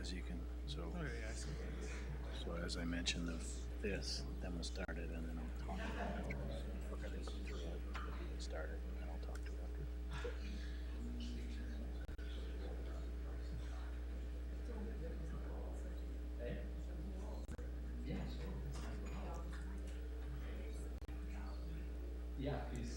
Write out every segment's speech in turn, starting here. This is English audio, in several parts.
as you can, so as I mentioned, this, then we'll start it, and then I'll talk to you after. We're gonna go through it, start it, and I'll talk to you after. Yeah, please.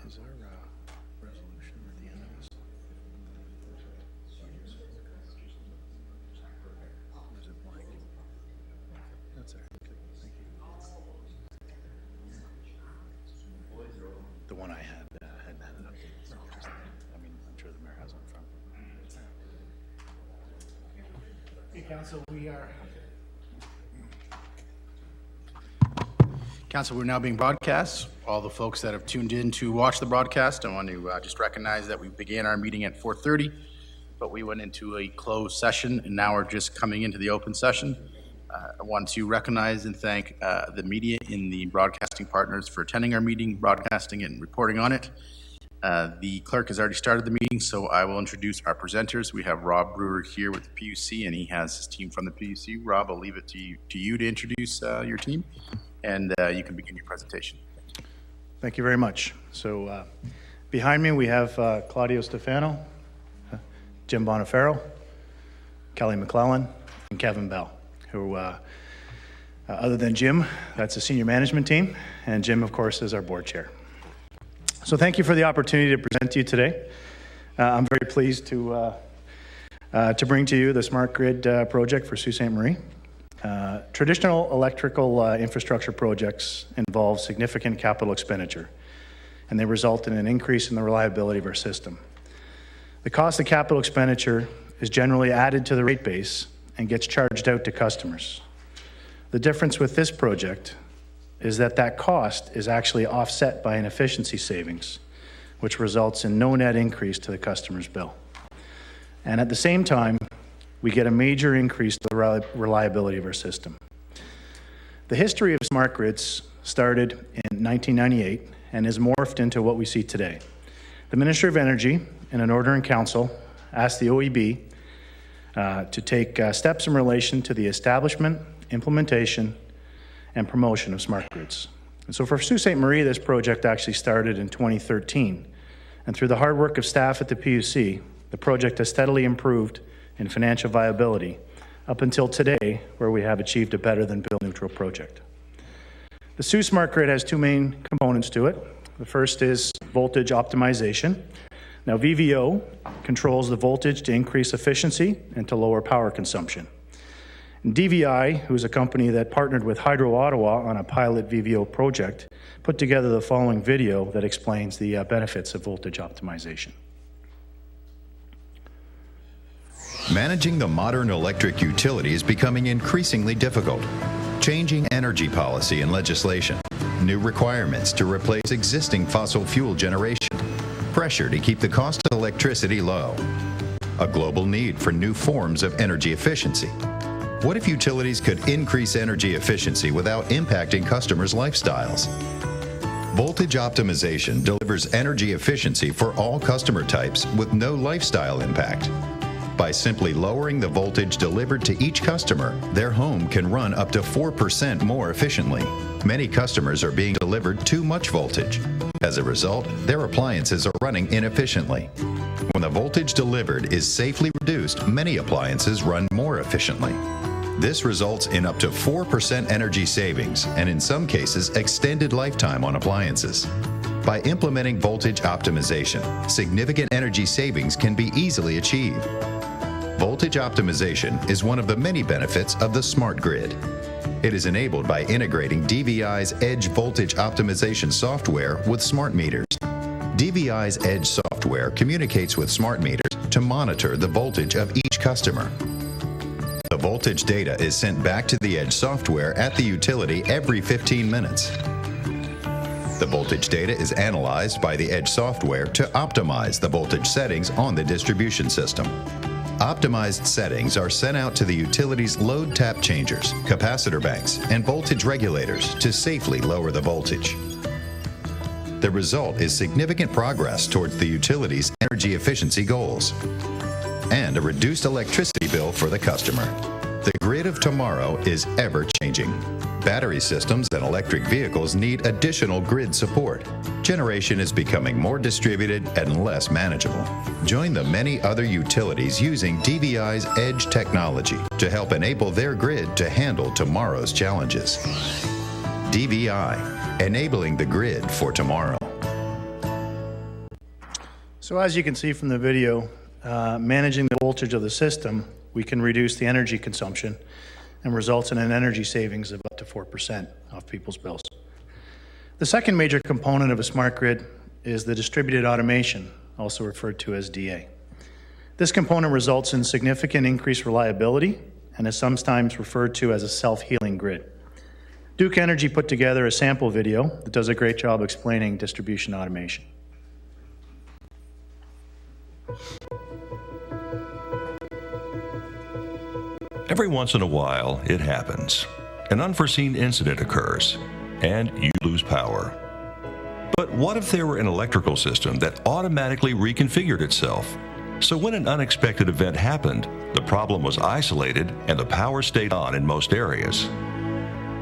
Is our resolution at the end of this? Or is it blank? That's all right. Thank you. The one I had hadn't had an update. So just, I mean, I'm sure the mayor has one from. Okay, Council, we're now being broadcast. All the folks that have tuned in to watch the broadcast, I want to just recognize that we began our meeting at 4:30, but we went into a closed session, and now we're just coming into the open session. I want to recognize and thank the media and the broadcasting partners for attending our meeting, broadcasting it, and reporting on it. The clerk has already started the meeting, so I will introduce our presenters. We have Rob Brewer here with the PUC, and he has his team from the PUC. Rob, I'll leave it to you to introduce your team, and you can begin your presentation. Thank you very much. So behind me we have Claudio Stefano, Jim Bonifero, Kelly McClellan, and Kevin Bell, who, other than Jim, that's the senior management team, and Jim, of course, is our board chair. So thank you for the opportunity to present to you today. I'm very pleased to bring to you the Smart Grid project for Sault Ste. Marie. Traditional electrical infrastructure projects involve significant capital expenditure, and they result in an increase in the reliability of our system. The cost of capital expenditure is generally added to the rate base and gets charged out to customers. The difference with this project is that cost is actually offset by an efficiency savings, which results in no net increase to the customer's bill. And at the same time, we get a major increase to the reliability of our system. The history of smart grids started in 1998 and is morphed into what we see today. The Ministry of Energy, in an order in council, asked the OEB to take steps in relation to the establishment, implementation, and promotion of smart grids. And so for Sault Ste. Marie, this project actually started in 2013. And through the hard work of staff at the PUC, the project has steadily improved in financial viability up until today, where we have achieved a better than bill neutral project. The Sault Smart Grid has two main components to it. The first is voltage optimization. Now, VVO controls the voltage to increase efficiency and to lower power consumption. And DVI, who is a company that partnered with Hydro Ottawa on a pilot VVO project, put together the following video that explains the benefits of voltage optimization. Managing the modern electric utility is becoming increasingly difficult. Changing energy policy and legislation, new requirements to replace existing fossil fuel generation, pressure to keep the cost of electricity low, a global need for new forms of energy efficiency. What if utilities could increase energy efficiency without impacting customers' lifestyles? Voltage optimization delivers energy efficiency for all customer types with no lifestyle impact. By simply lowering the voltage delivered to each customer, their home can run up to 4% more efficiently. Many customers are being delivered too much voltage. As a result, their appliances are running inefficiently. When the voltage delivered is safely reduced, many appliances run more efficiently. This results in up to 4% energy savings and in some cases extended lifetime on appliances. By implementing voltage optimization, significant energy savings can be easily achieved. Voltage optimization is one of the many benefits of the smart grid. It is enabled by integrating DVI's Edge voltage optimization software with smart meters. DVI's Edge software communicates with smart meters to monitor the voltage of each customer. The voltage data is sent back to the Edge software at the utility every 15 minutes. The voltage data is analyzed by the Edge software to optimize the voltage settings on the distribution system. optimized settings are sent out to the utility's load tap changers, capacitor banks, and voltage regulators to safely lower the voltage. The result is significant progress towards the utility's energy efficiency goals and a reduced electricity bill for the customer. The grid of tomorrow is ever-changing. Battery systems and electric vehicles need additional grid support. Generation is becoming more distributed and less manageable. Join the many other utilities using DVI's Edge technology to help enable their grid to handle tomorrow's challenges. DVI, enabling the grid for tomorrow. So as you can see from the video, managing the voltage of the system, we can reduce the energy consumption and results in an energy savings of up to 4% off people's bills. The second major component of a smart grid is the distributed automation, also referred to as DA. This component results in significant increased reliability and is sometimes referred to as a self-healing grid. Duke Energy put together a sample video that does a great job explaining distribution automation. Every once in a while, it happens. An unforeseen incident occurs, and you lose power. But what if there were an electrical system that automatically reconfigured itself? So when an unexpected event happened, the problem was isolated and the power stayed on in most areas.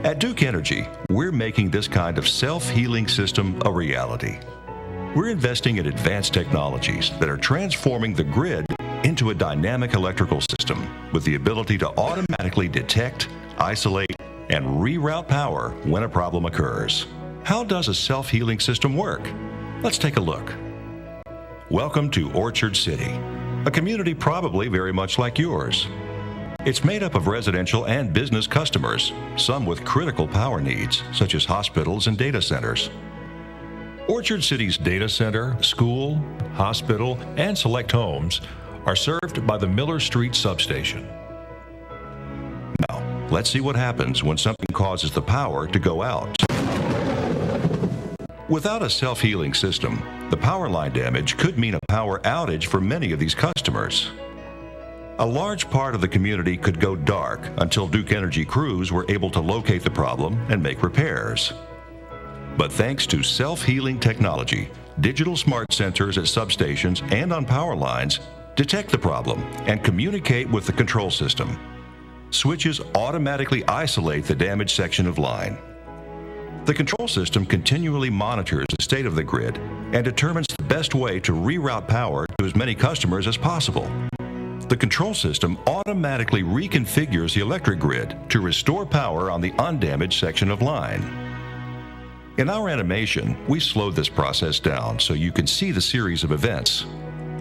At Duke Energy, we're making this kind of self-healing system a reality. We're investing in advanced technologies that are transforming the grid into a dynamic electrical system with the ability to automatically detect, isolate, and reroute power when a problem occurs. How does a self-healing system work? Let's take a look. Welcome to Orchard City, a community probably very much like yours. It's made up of residential and business customers, some with critical power needs, such as hospitals and data centers. Orchard City's data center, school, hospital, and select homes are served by the Miller Street substation. Now, let's see what happens when something causes the power to go out. Without a self-healing system, the power line damage could mean a power outage for many of these customers. A large part of the community could go dark until Duke Energy crews were able to locate the problem and make repairs. But thanks to self-healing technology, digital smart sensors at substations and on power lines detect the problem and communicate with the control system. Switches automatically isolate the damaged section of line. The control system continually monitors the state of the grid and determines the best way to reroute power to as many customers as possible. The control system automatically reconfigures the electric grid to restore power on the undamaged section of line. In our animation, we slowed this process down so you can see the series of events.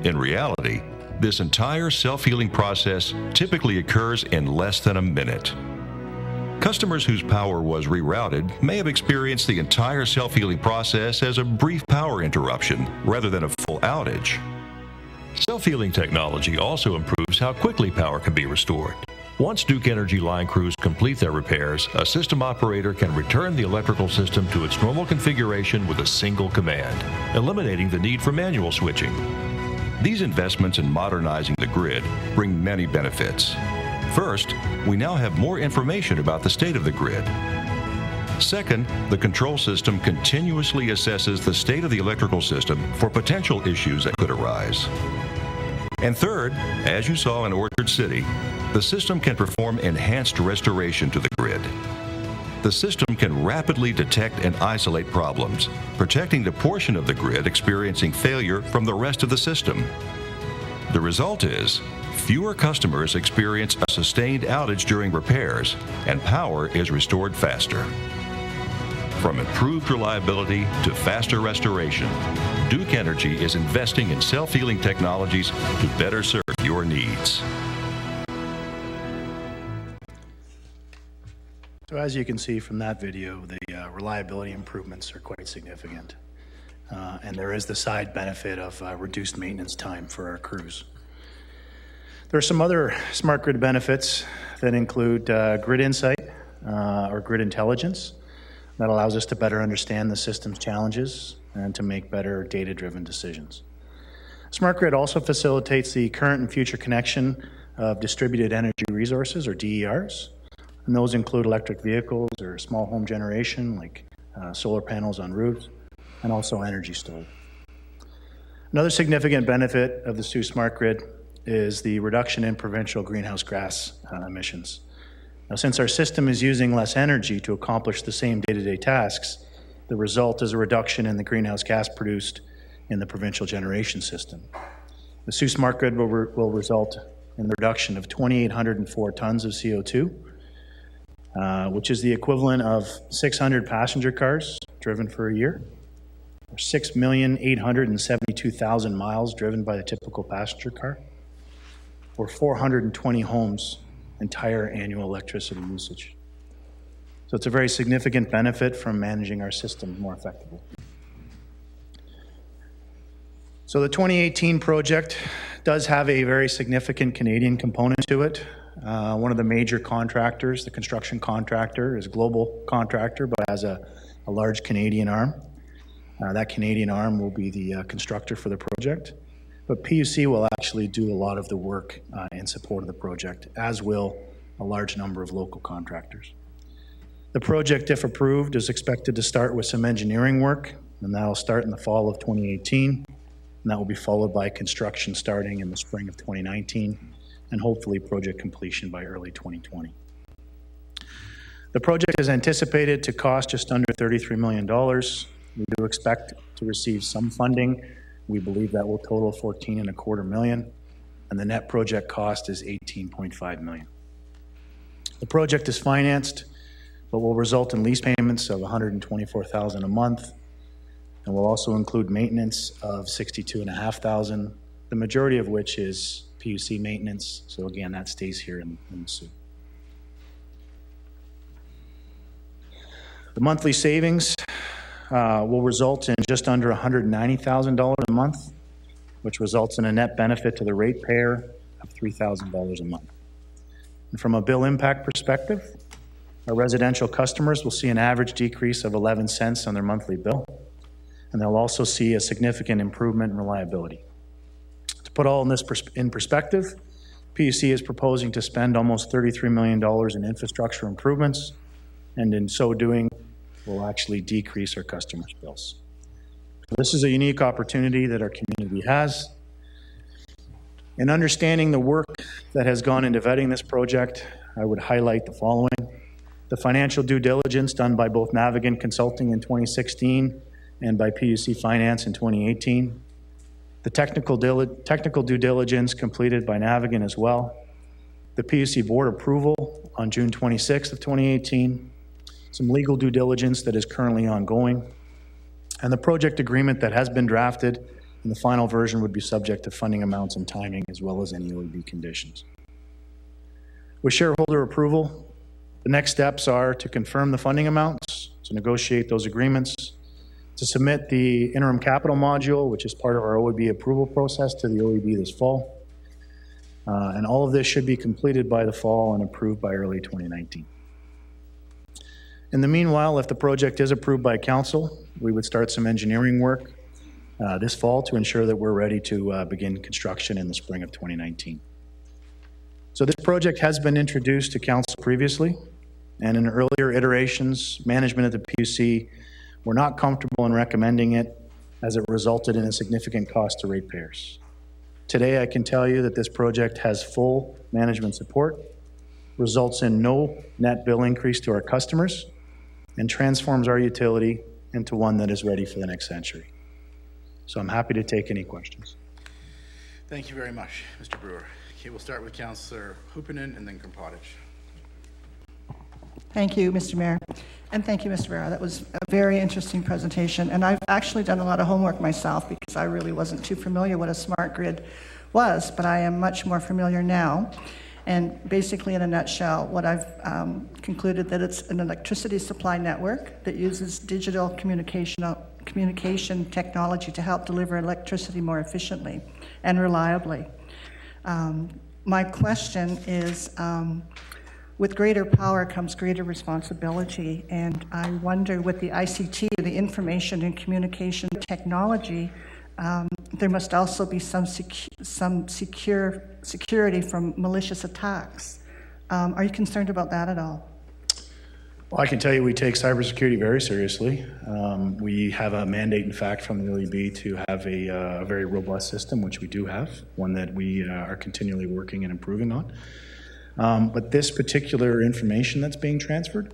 In reality, this entire self-healing process typically occurs in less than a minute. Customers whose power was rerouted may have experienced the entire self-healing process as a brief power interruption rather than a full outage. Self-healing technology also improves how quickly power can be restored. Once Duke Energy line crews complete their repairs, a system operator can return the electrical system to its normal configuration with a single command, eliminating the need for manual switching. These investments in modernizing the grid bring many benefits. First, we now have more information about the state of the grid. Second, the control system continuously assesses the state of the electrical system for potential issues that could arise. And third, as you saw in Orchard City, the system can perform enhanced restoration to the grid. The system can rapidly detect and isolate problems, protecting the portion of the grid experiencing failure from the rest of the system. The result is, fewer customers experience a sustained outage during repairs, and power is restored faster. From improved reliability to faster restoration, Duke Energy is investing in self-healing technologies to better serve your needs. So as you can see from that video, the reliability improvements are quite significant. And there is the side benefit of reduced maintenance time for our crews. There are some other smart grid benefits that include grid insight or grid intelligence that allows us to better understand the system's challenges and to make better data-driven decisions. Smart grid also facilitates the current and future connection of distributed energy resources, or DERs, and those include electric vehicles or small home generation like solar panels on roofs, and also energy storage. Another significant benefit of the Sault Smart Grid is the reduction in provincial greenhouse gas emissions. Now, since our system is using less energy to accomplish the same day-to-day tasks, the result is a reduction in the greenhouse gas produced in the provincial generation system. The Sault Smart Grid will result in the reduction of 2,804 tons of CO2, which is the equivalent of 600 passenger cars driven for a year, or 6,872,000 miles driven by the typical passenger car, or 420 homes' entire annual electricity usage. So it's a very significant benefit from managing our system more effectively. So the 2018 project does have a very significant Canadian component to it. One of the major contractors, the construction contractor, is a global contractor, but has a large Canadian arm. That Canadian arm will be the constructor for the project. But PUC will actually do a lot of the work in support of the project, as will a large number of local contractors. The project, if approved, is expected to start with some engineering work, and that will start in the fall of 2018, and that will be followed by construction starting in the spring of 2019, and hopefully project completion by early 2020. The project is anticipated to cost just under $33 million. We do expect to receive some funding. We believe that will total $14.25 million, and the net project cost is $18.5 million. The project is financed, but will result in lease payments of $124,000 a month, and will also include maintenance of $62,500, the majority of which is PUC maintenance. So again, that stays here in the Sault. The monthly savings will result in just under $190,000 a month, which results in a net benefit to the ratepayer of $3,000 a month. And from a bill impact perspective, our residential customers will see an average decrease of 11 cents on their monthly bill, and they'll also see a significant improvement in reliability. To put all this in perspective, PUC is proposing to spend almost $33 million in infrastructure improvements, and in so doing, will actually decrease our customers' bills. This is a unique opportunity that our community has. In understanding the work that has gone into vetting this project, I would highlight the following. The financial due diligence done by both Navigant Consulting in 2016 and by PUC Finance in 2018. The technical due diligence completed by Navigant as well. The PUC board approval on June 26th of 2018. Some legal due diligence that is currently ongoing. And the project agreement that has been drafted, and the final version would be subject to funding amounts and timing, as well as any OEB conditions. With shareholder approval, the next steps are to confirm the funding amounts, to negotiate those agreements, to submit the interim capital module, which is part of our OEB approval process, to the OEB this fall. And all of this should be completed by the fall and approved by early 2019. In the meanwhile, if the project is approved by council, we would start some engineering work this fall to ensure that we're ready to begin construction in the spring of 2019. So this project has been introduced to council previously, and in earlier iterations, management of the PUC were not comfortable in recommending it as it resulted in a significant cost to ratepayers. Today, I can tell you that this project has full management support, results in no net bill increase to our customers, and transforms our utility into one that is ready for the next century. So I'm happy to take any questions. Thank you very much, Mr. Brewer. Okay, we'll start with Councillor Hupinen and then Krampotic. Thank you, Mr. Mayor. And thank you, Mr. Vera. That was a very interesting presentation. And I've actually done a lot of homework myself because I really wasn't too familiar what a smart grid was, but I am much more familiar now. And basically, in a nutshell, what I've concluded that it's an electricity supply network that uses digital communication technology to help deliver electricity more efficiently and reliably. My question is, with greater power comes greater responsibility, and I wonder with the ICT, the information and communication technology, there must also be some security from malicious attacks. Are you concerned about that at all? Well, I can tell you we take cybersecurity very seriously. We have a mandate, in fact, from the OEB to have a very robust system, which we do have, one that we are continually working and improving on. But this particular information that's being transferred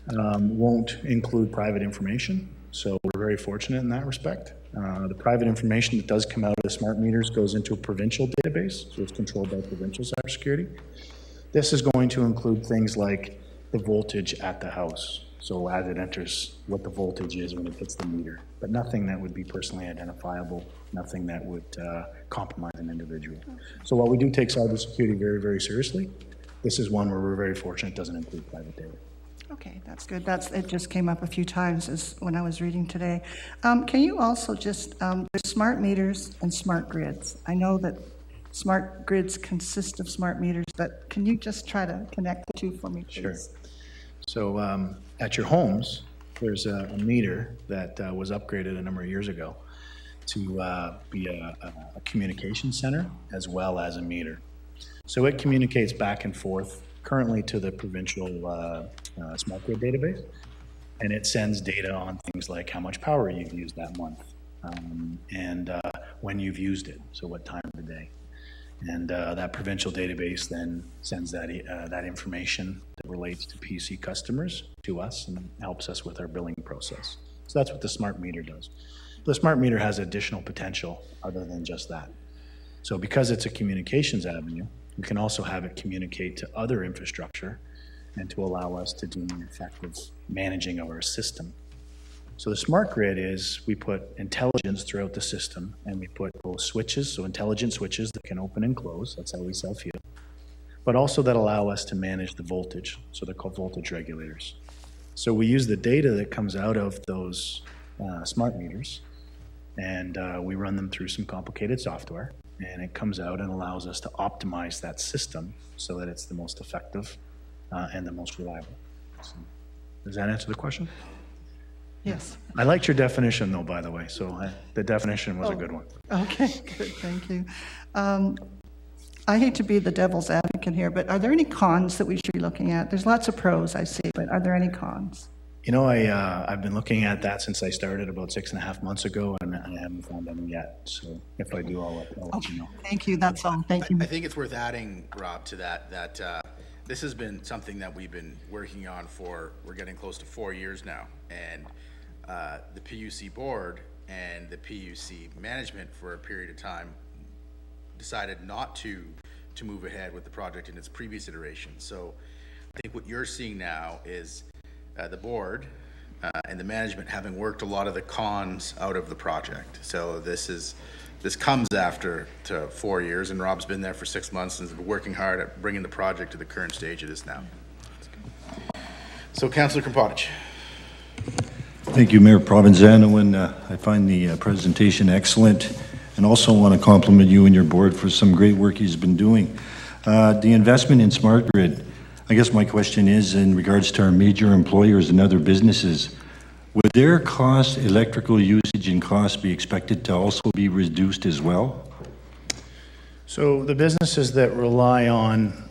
won't include private information, so we're very fortunate in that respect. The private information that does come out of the smart meters goes into a provincial database, so it's controlled by provincial cybersecurity. This is going to include things like the voltage at the house, so as it enters, what the voltage is when it hits the meter, but nothing that would be personally identifiable, nothing that would compromise an individual. So while we do take cybersecurity very, very seriously, this is one where we're very fortunate it doesn't include private data. Okay, that's good. It just came up a few times when I was reading today. Can you also just, there's smart meters and smart grids. I know that smart grids consist of smart meters, but can you just try to connect the two for me, please? Sure. So at your homes, there's a meter that was upgraded a number of years ago to be a communication center as well as a meter. So it communicates back and forth currently to the provincial smart grid database, and it sends data on things like how much power you've used that month and when you've used it, so what time of the day. And that provincial database then sends that information that relates to PUC customers to us and helps us with our billing process. So that's what the smart meter does. The smart meter has additional potential other than just that. So because it's a communications avenue, we can also have it communicate to other infrastructure and to allow us to do more effective managing of our system. So the smart grid is we put intelligence throughout the system, and we put both switches, so intelligent switches that can open and close, that's how we self-heal, but also that allow us to manage the voltage, so they're called voltage regulators. So we use the data that comes out of those smart meters, and we run them through some complicated software, and it comes out and allows us to optimize that system so that it's the most effective and the most reliable. So, does that answer the question? Yes. I liked your definition, though, by the way, so the definition was a good one. Okay, good, thank you. I hate to be the devil's advocate here, but are there any cons that we should be looking at? There's lots of pros, I see, but are there any cons? You know, I've been looking at that since I started about 6.5 months ago, and I haven't found any yet. So if I do, I'll let you know. Thank you, that's all, thank you. I think it's worth adding, Rob, to that this has been something that we've been working on we're getting close to 4 years now. And the PUC board and the PUC management for a period of time decided not to move ahead with the project in its previous iteration. So I think what you're seeing now is the board and the management having worked a lot of the cons out of the project. So this comes after 4 years, and Rob's been there for 6 months and has been working hard at bringing the project to the current stage it is now. So Councillor Kropotich. Thank you, Mayor Provenzano, and I find the presentation excellent, and also want to compliment you and your board for some great work you've been doing. The investment in smart grid, I guess my question is in regards to our major employers and other businesses, would their cost, electrical usage and costs be expected to also be reduced as well? So the businesses that rely on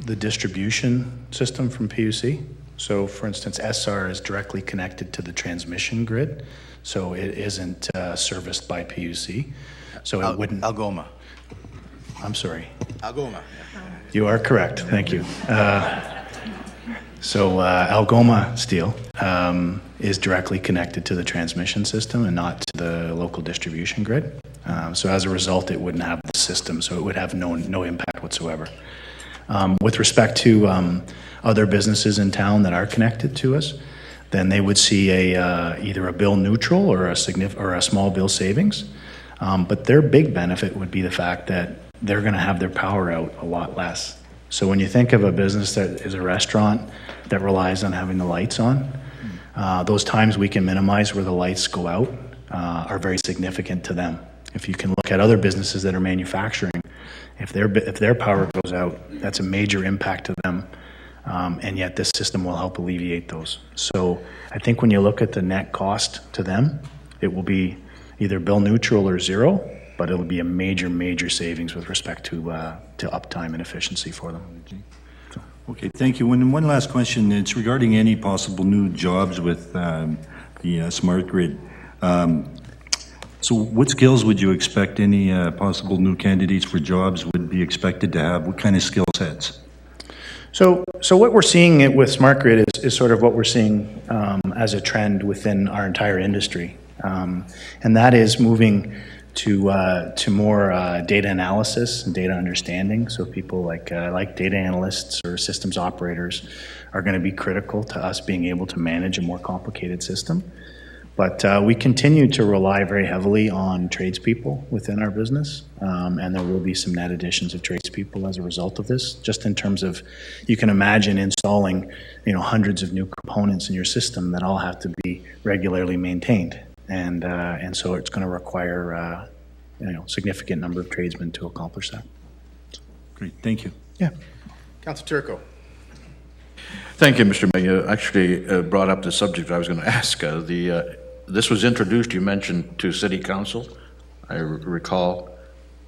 the distribution system from PUC, so for instance, SR is directly connected to the transmission grid, so it isn't serviced by PUC. So it wouldn't. Algoma. I'm sorry. Algoma. You are correct, thank you. So Algoma Steel is directly connected to the transmission system and not to the local distribution grid. So as a result, it wouldn't have the system, so it would have no impact whatsoever. With respect to other businesses in town that are connected to us, then they would see either a bill neutral or a small bill savings. But their big benefit would be the fact that they're going to have their power out a lot less. So when you think of a business that is a restaurant that relies on having the lights on, those times we can minimize where the lights go out are very significant to them. If you can look at other businesses that are manufacturing, if their power goes out, that's a major impact to them, and yet this system will help alleviate those. So I think when you look at the net cost to them, it will be, either bill neutral or zero, but it'll be a major, major savings with respect to uptime and efficiency for them. Okay, thank you. One last question. It's regarding any possible new jobs with the smart grid. So what skills would you expect any possible new candidates for jobs would be expected to have? What kind of skill sets? So what we're seeing with smart grid is sort of what we're seeing as a trend within our entire industry. And that is moving to more data analysis and data understanding. So people like data analysts or systems operators are going to be critical to us being able to manage a more complicated system. But we continue to rely very heavily on tradespeople within our business, and there will be some net additions of tradespeople as a result of this. Just in terms of, you can imagine installing, hundreds of new components in your system that all have to be regularly maintained, and so it's going to require, significant number of tradesmen to accomplish that. Great, thank you. Yeah. Councilor Turco. Thank you, Mr. Mayor. You actually brought up the subject I was going to ask. This was introduced, you mentioned, to City Council. I recall,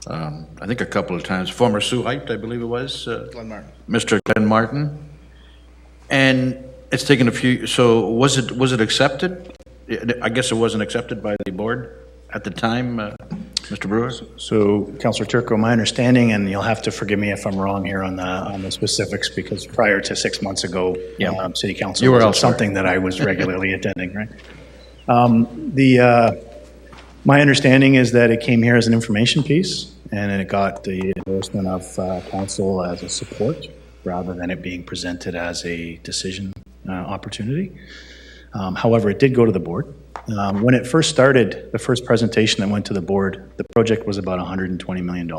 I think a couple of times, former Sue Height, I believe it was. Glenn Martin. Mr. Glenn Martin. And it's taken a few, so was it accepted? I guess it wasn't accepted by the board at the time, Mr. Brewer? So, Councillor Turco, my understanding, and you'll have to forgive me if I'm wrong here on the specifics, because prior to 6 months ago, City Council was something that I was regularly attending, right? My understanding is that it came here as an information piece, and it got the endorsement of council as a support, rather than it being presented as a decision opportunity. However, it did go to the board. When it first started, the first presentation that went to the board, the project was about $120 million.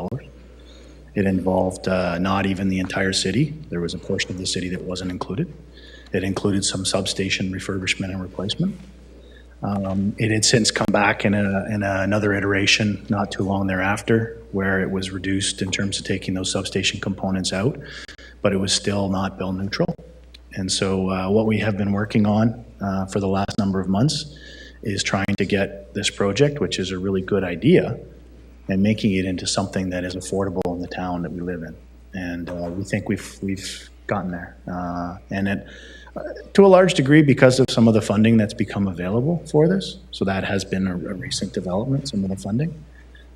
It involved not even the entire city. There was a portion of the city that wasn't included. It included some substation refurbishment and replacement. It had since come back in another iteration not too long thereafter, where it was reduced in terms of taking those substation components out, but it was still not bill neutral. And so what we have been working on for the last number of months is trying to get this project, which is a really good idea, and making it into something that is affordable in the town that we live in. And we think we've gotten there. And it, to a large degree, because of some of the funding that's become available for this. So that has been a recent development, some of the funding.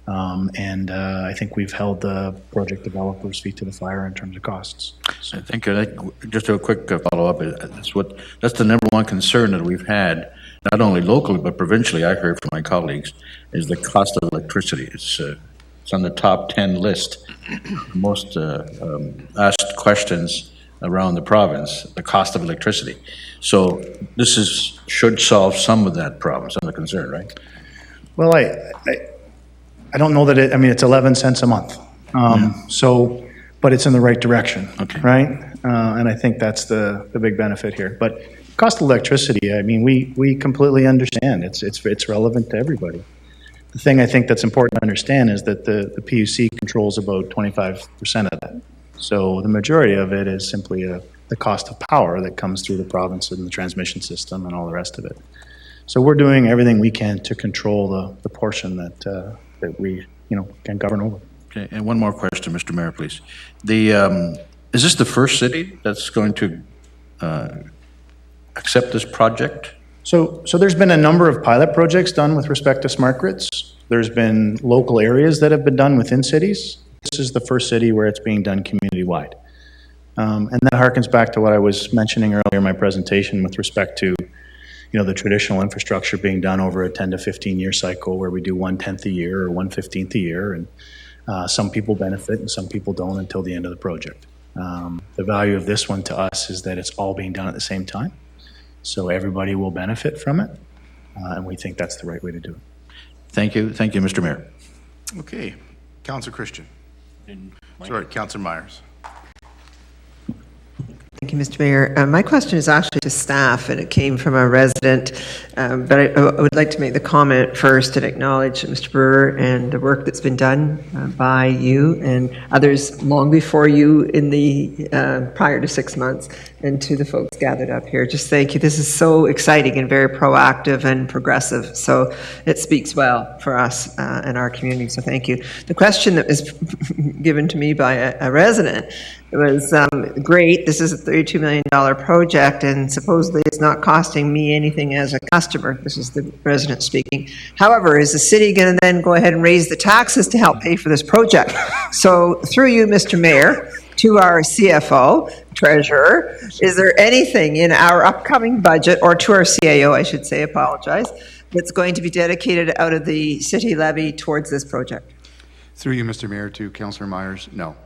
And I think we've held the project developers' feet to the fire in terms of costs. So I think just a quick follow-up. That's the number one concern that we've had, not only locally but provincially. I heard from my colleagues, is the cost of electricity. It's on the top 10 list. Most asked questions around the province, the cost of electricity. So this should solve some of that problem, some of the concern, right? Well, I don't know that it's 11 cents a month. So, but it's in the right direction, right? And I think that's the big benefit here. But cost of electricity, we completely understand. It's relevant to everybody. The thing I think that's important to understand is that the PUC controls about 25% of that. So the majority of it is simply the cost of power that comes through the province and the transmission system and all the rest of it. So we're doing everything we can to control the portion that we can govern over. Okay, and one more question, Mr. Mayor, please. Is this the first city that's going to accept this project? So there's been a number of pilot projects done with respect to smart grids. There's been local areas that have been done within cities. This is the first city where it's being done community-wide. And that harkens back to what I was mentioning earlier in my presentation with respect to the traditional infrastructure being done over a 10 to 15 year cycle, where we do 1/10 a year or 1/15 a year, and some people benefit and some people don't until the end of the project. The value of this one to us is that it's all being done at the same time, so everybody will benefit from it, and we think that's the right way to do it. Thank you, Mr. Mayor. Okay, Councilor Christian. Sorry, Councilor Myers. I think Thank you, Mr. Mayor. My question is actually to staff, and it came from a resident, but I would like to make the comment first and acknowledge Mr. Brewer and the work that's been done by you and others long before you in the prior to 6 months, and to the folks gathered up here. Just thank you. This is so exciting and very proactive and progressive, so it speaks well for us and our community, so thank you. The question that was given to me by a resident, it was great. This is a $32 million project, and supposedly it's not costing me anything as a customer. This is the resident speaking. However, is the city going to then go ahead and raise the taxes to help pay for this project? So through you, Mr. Mayor, to our CFO, treasurer, is there anything in our upcoming budget, or to our CAO, I should say, apologize, that's going to be dedicated out of the city levy towards this project? Through you, Mr. Mayor, to Councillor Myers, no.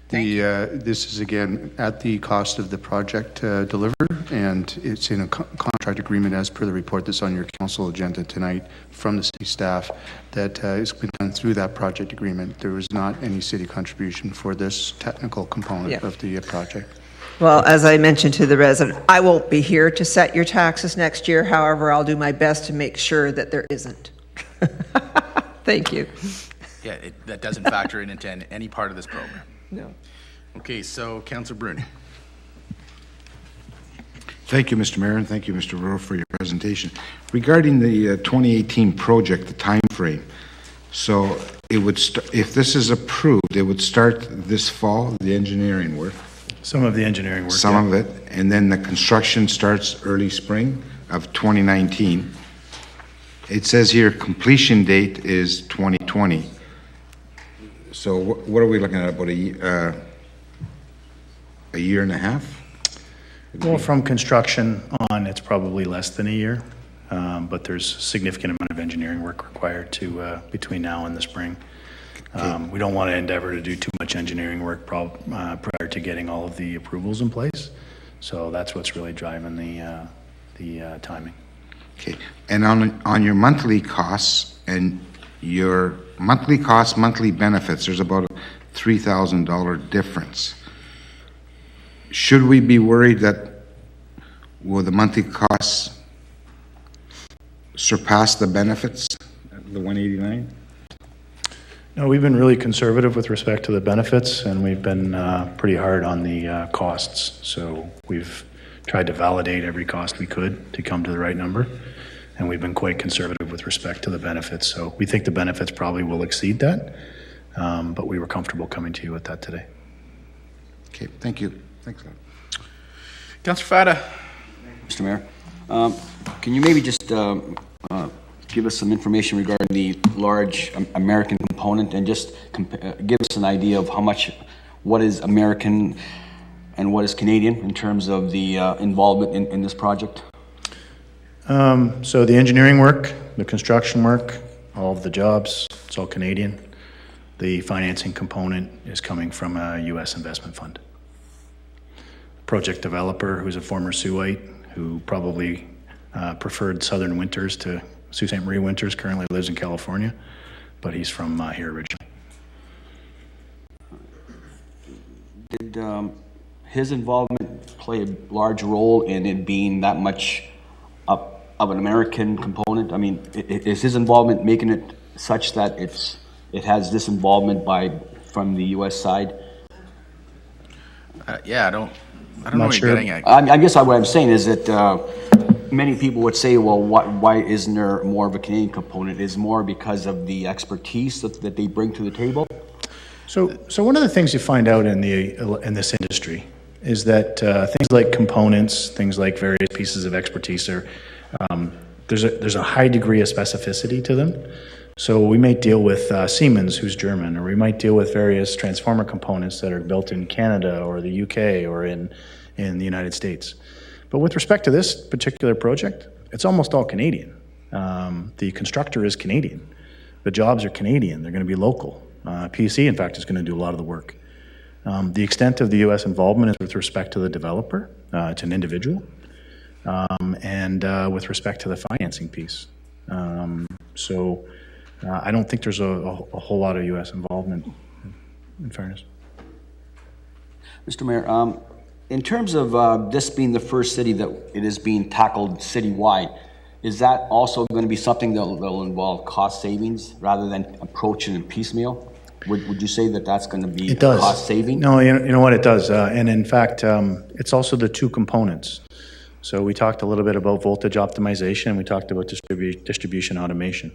This is again at the cost of the project delivered, and it's in a contract agreement as per the report that's on your council agenda tonight from the city staff that has been done through that project agreement. There was not any city contribution for this technical component of the project. Well, as I mentioned to the resident, I won't be here to set your taxes next year. However, I'll do my best to make sure that there isn't. Thank you. Yeah, that doesn't factor into any part of this program. No. Okay, so Councillor Bruni. Thank you, Mr. Mayor, and thank you, Mr. Rowe, for your presentation. Regarding the 2018 project, the time frame, so it would if this is approved, it would start this fall, the engineering work. Some of the engineering work. Some of it, and then the construction starts early spring of 2019. It says here completion date is 2020. So what are we looking at, about a year and a half? Well, from construction on, it's probably less than a year, but there's a significant amount of engineering work required to between now and the spring. We don't want to endeavor to do too much engineering work prior to getting all of the approvals in place. So that's what's really driving the timing. Okay, and on your monthly costs and your monthly costs, monthly benefits, there's about a $3,000 difference. Should we be worried that will the monthly costs surpass the benefits, the 189? No, we've been really conservative with respect to the benefits, and we've been pretty hard on the costs. So we've tried to validate every cost we could to come to the right number, and we've been quite conservative with respect to the benefits. So we think the benefits probably will exceed that, but we were comfortable coming to you with that today. Okay, thank you. Thanks. Councillor Fada. Mr. Mayor, can you maybe just give us some information regarding the large American component, and just give us an idea of what is American and what is Canadian in terms of the involvement in this project? So the engineering work, the construction work, all of the jobs, it's all Canadian. The financing component is coming from a U.S. investment fund. Project developer, who's a former Sault, who probably preferred southern winters to Sault Ste. Marie winters, currently lives in California, but he's from here originally. Did his involvement play a large role in it being that much of an American component? I mean, is his involvement making it such that it has this involvement from the U.S. side? Yeah, I don't know what you're getting at. I guess what I'm saying is that many people would say, well, why isn't there more of a Canadian component? Is more because of the expertise that they bring to the table? So one of the things you find out in this industry is that things like components, things like various pieces of expertise there's a high degree of specificity to them. So we might deal with Siemens, who's German, or we might deal with various transformer components that are built in Canada or the UK or in the United States. But with respect to this particular project, it's almost all Canadian. The constructor is Canadian. The jobs are Canadian. They're going to be local. PUC, in fact, is going to do a lot of the work. The extent of the U.S. involvement is with respect to the developer. It's an individual. And with respect to the financing piece. So I don't think there's a whole lot of U.S. involvement, in fairness. Mr. Mayor, In terms of this being the first city that it is being tackled citywide, is that also going to be something that will involve cost savings rather than approaching it piecemeal? Would you say that that's going to be cost saving? No, you know what, it does. And in fact, it's also the two components. So we talked a little bit about voltage optimization, we talked about distribution automation.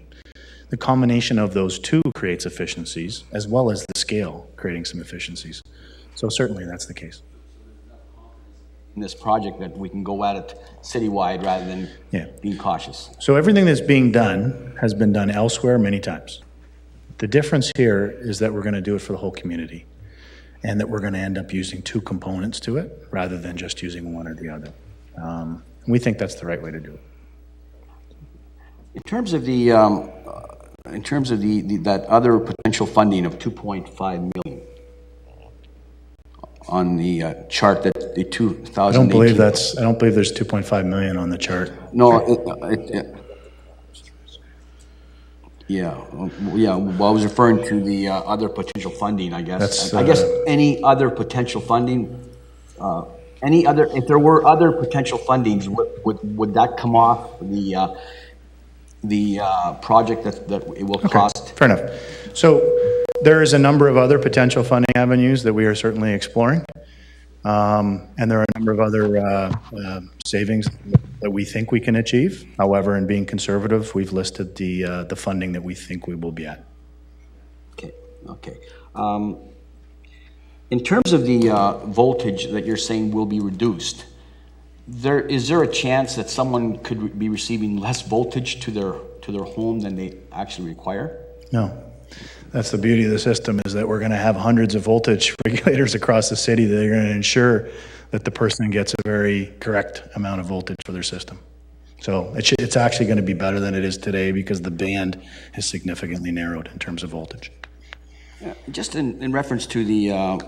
The combination of those two creates efficiencies, as well as the scale creating some efficiencies. So certainly that's the case. In this project that we can go at it citywide rather than being cautious. So everything that's being done has been done elsewhere many times. The difference here is that we're going to do it for the whole community, and that we're going to end up using two components to it rather than just using one or the other. We think that's the right way to do it. In terms of the that other potential funding of 2.5 million on the chart, that the 2018. I don't believe there's 2.5 million on the chart. No, well, I was referring to the other potential funding, I guess. I guess any other potential funding, if there were other potential fundings, would that come off the project that it will cost? Fair enough. So there is a number of other potential funding avenues that we are certainly exploring. And there are a number of other savings that we think we can achieve. However, in being conservative, we've listed the funding that we think we will be at. Okay. In terms of the voltage that you're saying will be reduced, is there a chance that someone could be receiving less voltage to their home than they actually require? No. That's the beauty of the system, is that we're going to have hundreds of voltage regulators across the city that are going to ensure that the person gets a very correct amount of voltage for their system. So it's actually going to be better than it is today because the band is significantly narrowed in terms of voltage. Just in reference to the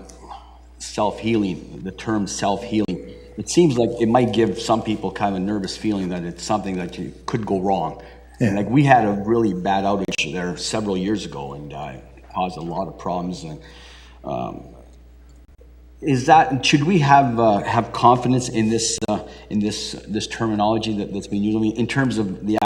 self-healing, the term self-healing, it seems like it might give some people kind of a nervous feeling that it's something that could go wrong. Yeah. Like we had a really bad outage there several years ago, and caused a lot of problems. And should we have confidence in this terminology that's being used? I mean, in terms of the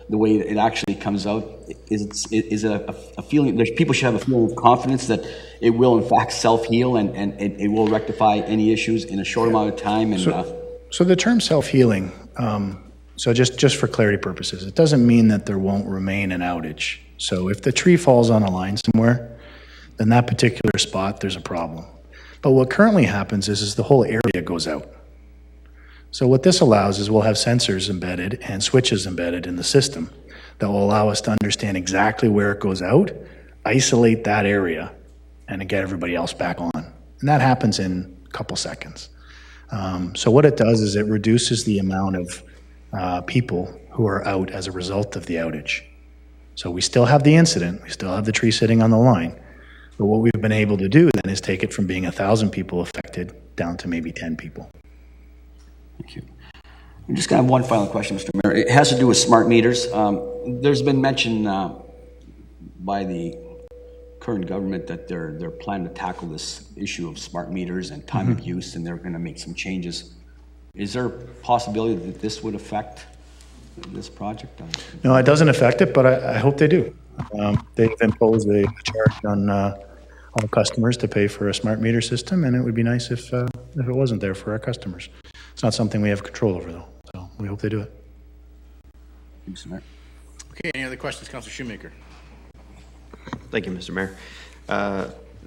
way it actually comes out, is it a feeling? People should have a feeling of confidence that it will in fact self-heal and it will rectify any issues in a short amount of time. And so the term self-healing. So just for clarity purposes, it doesn't mean that there won't remain an outage. So if the tree falls on a line somewhere, then that particular spot, there's a problem. But what currently happens is the whole area goes out. So what this allows is we'll have sensors embedded and switches embedded in the system that will allow us to understand exactly where it goes out, isolate that area, and get everybody else back on. And that happens in a couple seconds. So what it does is it reduces the amount of people who are out as a result of the outage. So we still have the incident, we still have the tree sitting on the line, but what we've been able to do then is take it from being 1,000 people affected down to maybe 10 people. Thank you. I'm just going to have one final question, Mr. Mayor. It has to do with smart meters. There's been mention by the current government that they're planning to tackle this issue of smart meters and time of use, and they're going to make some changes. Is there a possibility that this would affect this project? No, it doesn't affect it, but I hope they do. They've imposed a charge on all customers to pay for a smart meter system, and it would be nice if it wasn't there for our customers. It's not something we have control over, though, so we hope they do it. Thank you, Mr. Mayor. Okay, any other questions, Councilor Shoemaker? Thank you, Mr. Mayor.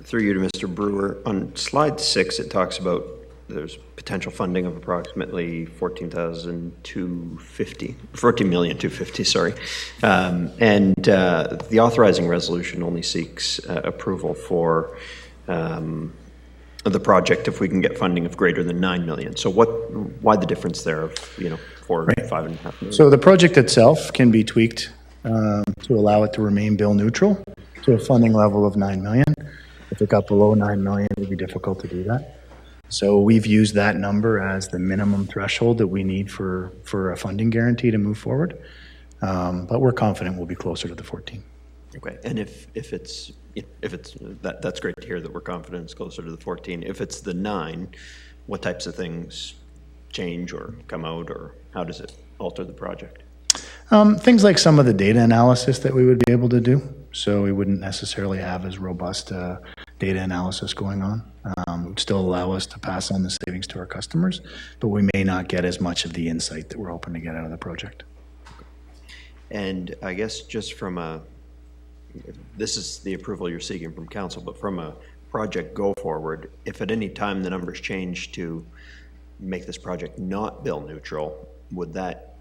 Through you to Mr. Brewer, on slide 6, it talks about there's potential funding of approximately $14,250, sorry. And the authorizing resolution only seeks approval for the project if we can get funding of greater than 9 million. So why the difference there of, 5.5 million? So the project itself can be tweaked to allow it to remain bill neutral to a funding level of 9 million. If it got below 9 million, it would be difficult to do that. So we've used that number as the minimum threshold that we need for a funding guarantee to move forward. But we're confident we'll be closer to the 14. Okay, and if it's that's great to hear that we're confident it's closer to the 14. If it's the 9, what types of things change or come out, or how does it alter the project? Things like some of the data analysis that we would be able to do. So we wouldn't necessarily have as robust data analysis going on. It would still allow us to pass on the savings to our customers, but we may not get as much of the insight that we're hoping to get out of the project. And I guess just from this is the approval you're seeking from council, but from a project go forward, if at any time the numbers change to make this project not bill neutral, would that,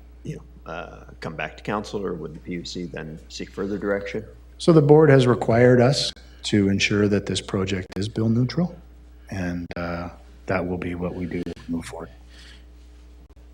come back to council, or would the PUC then seek further direction? So the board has required us to ensure that this project is bill neutral, and that will be what we do to move forward.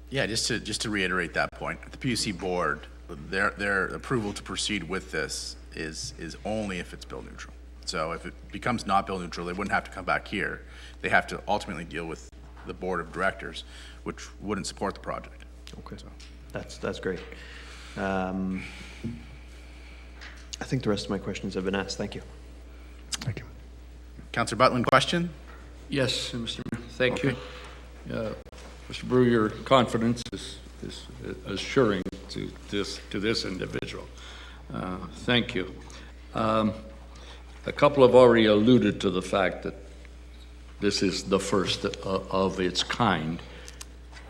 Yeah, just to reiterate that point, the PUC board, their approval to proceed with this is only if it's bill neutral. So if it becomes not bill neutral, they wouldn't have to come back here. They have to ultimately deal with the board of directors, which wouldn't support the project. Okay, so that's great. I think the rest of my questions have been asked. Thank you. Thank you. Councillor Butland, question? Yes, Mr. Mayor. Thank you. Mr. Brewer, your confidence is assuring to this individual. Thank you. A couple have already alluded to the fact that this is the first of its kind.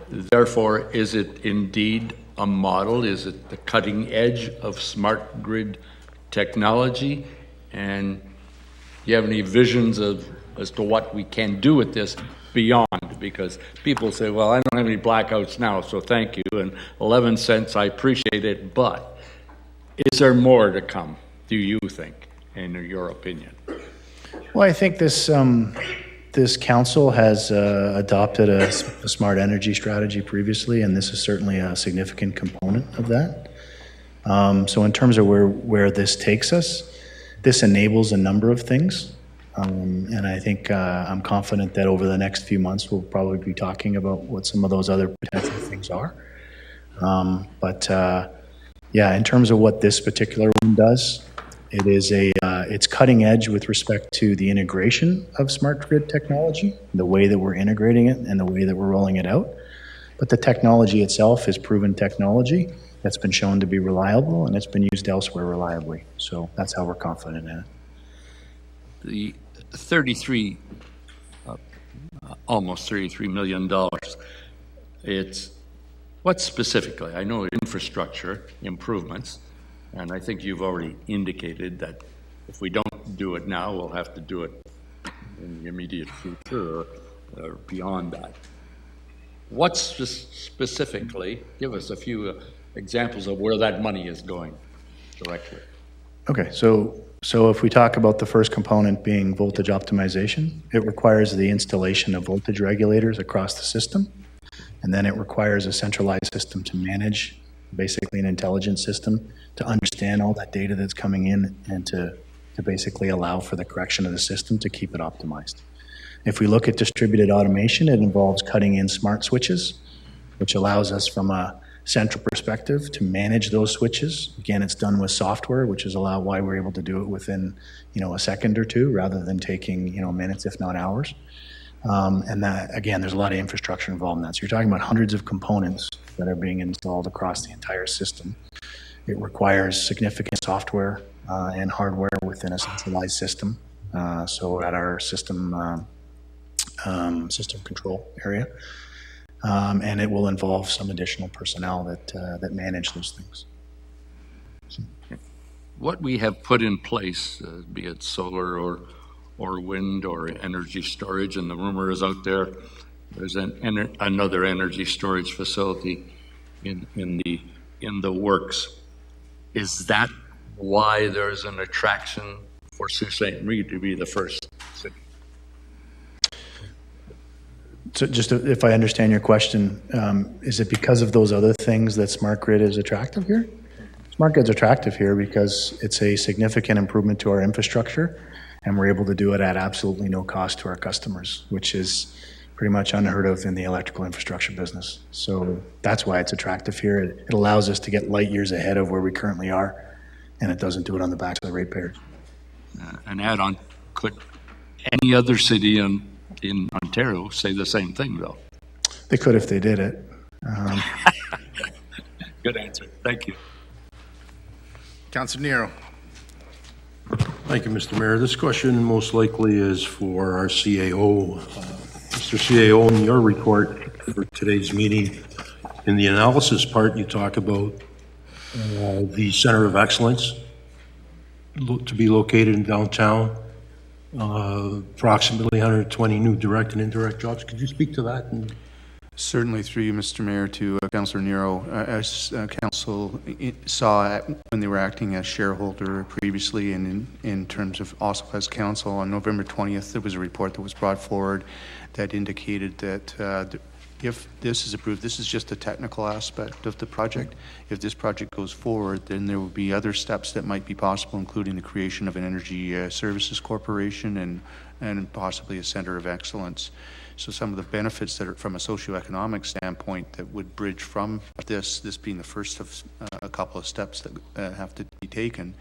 Therefore, is it indeed a model? Is it the cutting edge of smart grid technology? And do you have any visions as to what we can do with this beyond? Because people say, well, I don't have any blackouts now, so thank you. And 11 cents, I appreciate it, but is there more to come, do you think, in your opinion? Well, I think this council has adopted a smart energy strategy previously, and this is certainly a significant component of that. So in terms of where this takes us, this enables a number of things. And I think I'm confident that over the next few months, we'll probably be talking about what some of those other potential things are. Yeah, in terms of what this particular one does, it is it's cutting edge with respect to the integration of smart grid technology, the way that we're integrating it and the way that we're rolling it out. But the technology itself is proven technology that's been shown to be reliable, and it's been used elsewhere reliably. So that's how we're confident in it. The almost $33 million, it's what specifically? I know infrastructure improvements, and I think you've already indicated that if we don't do it now, we'll have to do it in the immediate future or beyond that. What specifically, give us a few examples of where that money is going directly. Okay, so if we talk about the first component being voltage optimization, it requires the installation of voltage regulators across the system, and then it requires a centralized system to manage, basically an intelligent system to understand all that data that's coming in and to basically allow for the correction of the system to keep it optimized. If we look at distributed automation, it involves cutting in smart switches, which allows us from a central perspective to manage those switches. Again, it's done with software, which is why we're able to do it within, a second or two rather than taking, minutes, if not hours. And that, again, there's a lot of infrastructure involved in that. So you're talking about hundreds of components that are being installed across the entire system. It requires significant software and hardware within a centralized system. So at our system control area. And it will involve some additional personnel that manage those things. What we have put in place, be it solar or wind or energy storage, and the rumor is out there's another energy storage facility in the works. Is that why there's an attraction for Sault Ste. Marie to be the first city? So just if I understand your question, is it because of those other things that smart grid is attractive here? Smart grid's attractive here because it's a significant improvement to our infrastructure, and we're able to do it at absolutely no cost to our customers, which is pretty much unheard of in the electrical infrastructure business. So that's why it's attractive here. It allows us to get light years ahead of where we currently are, and it doesn't do it on the backs of the ratepayers. An add-on, could any other city in Ontario say the same thing, though. They could if they did it. Good answer. Thank you. Councilor Nero. Thank you, Mr. Mayor. This question most likely is for our CAO. Mr. CAO, in your report for today's meeting, in the analysis part, you talk about the Center of Excellence to be located in downtown, approximately 120 new direct and indirect jobs. Could you speak to that? Certainly, through you, Mr. Mayor, to Councillor Nero. As Council saw when they were acting as shareholder previously, and in terms of also as Council, on November 20th, there was a report that was brought forward that indicated that if this is approved, this is just a technical aspect of the project. If this project goes forward, then there will be other steps that might be possible, including the creation of an energy services corporation and possibly a center of excellence. So some of the benefits that are from a socio-economic standpoint that would bridge from this being the first of a couple of steps that have to be taken,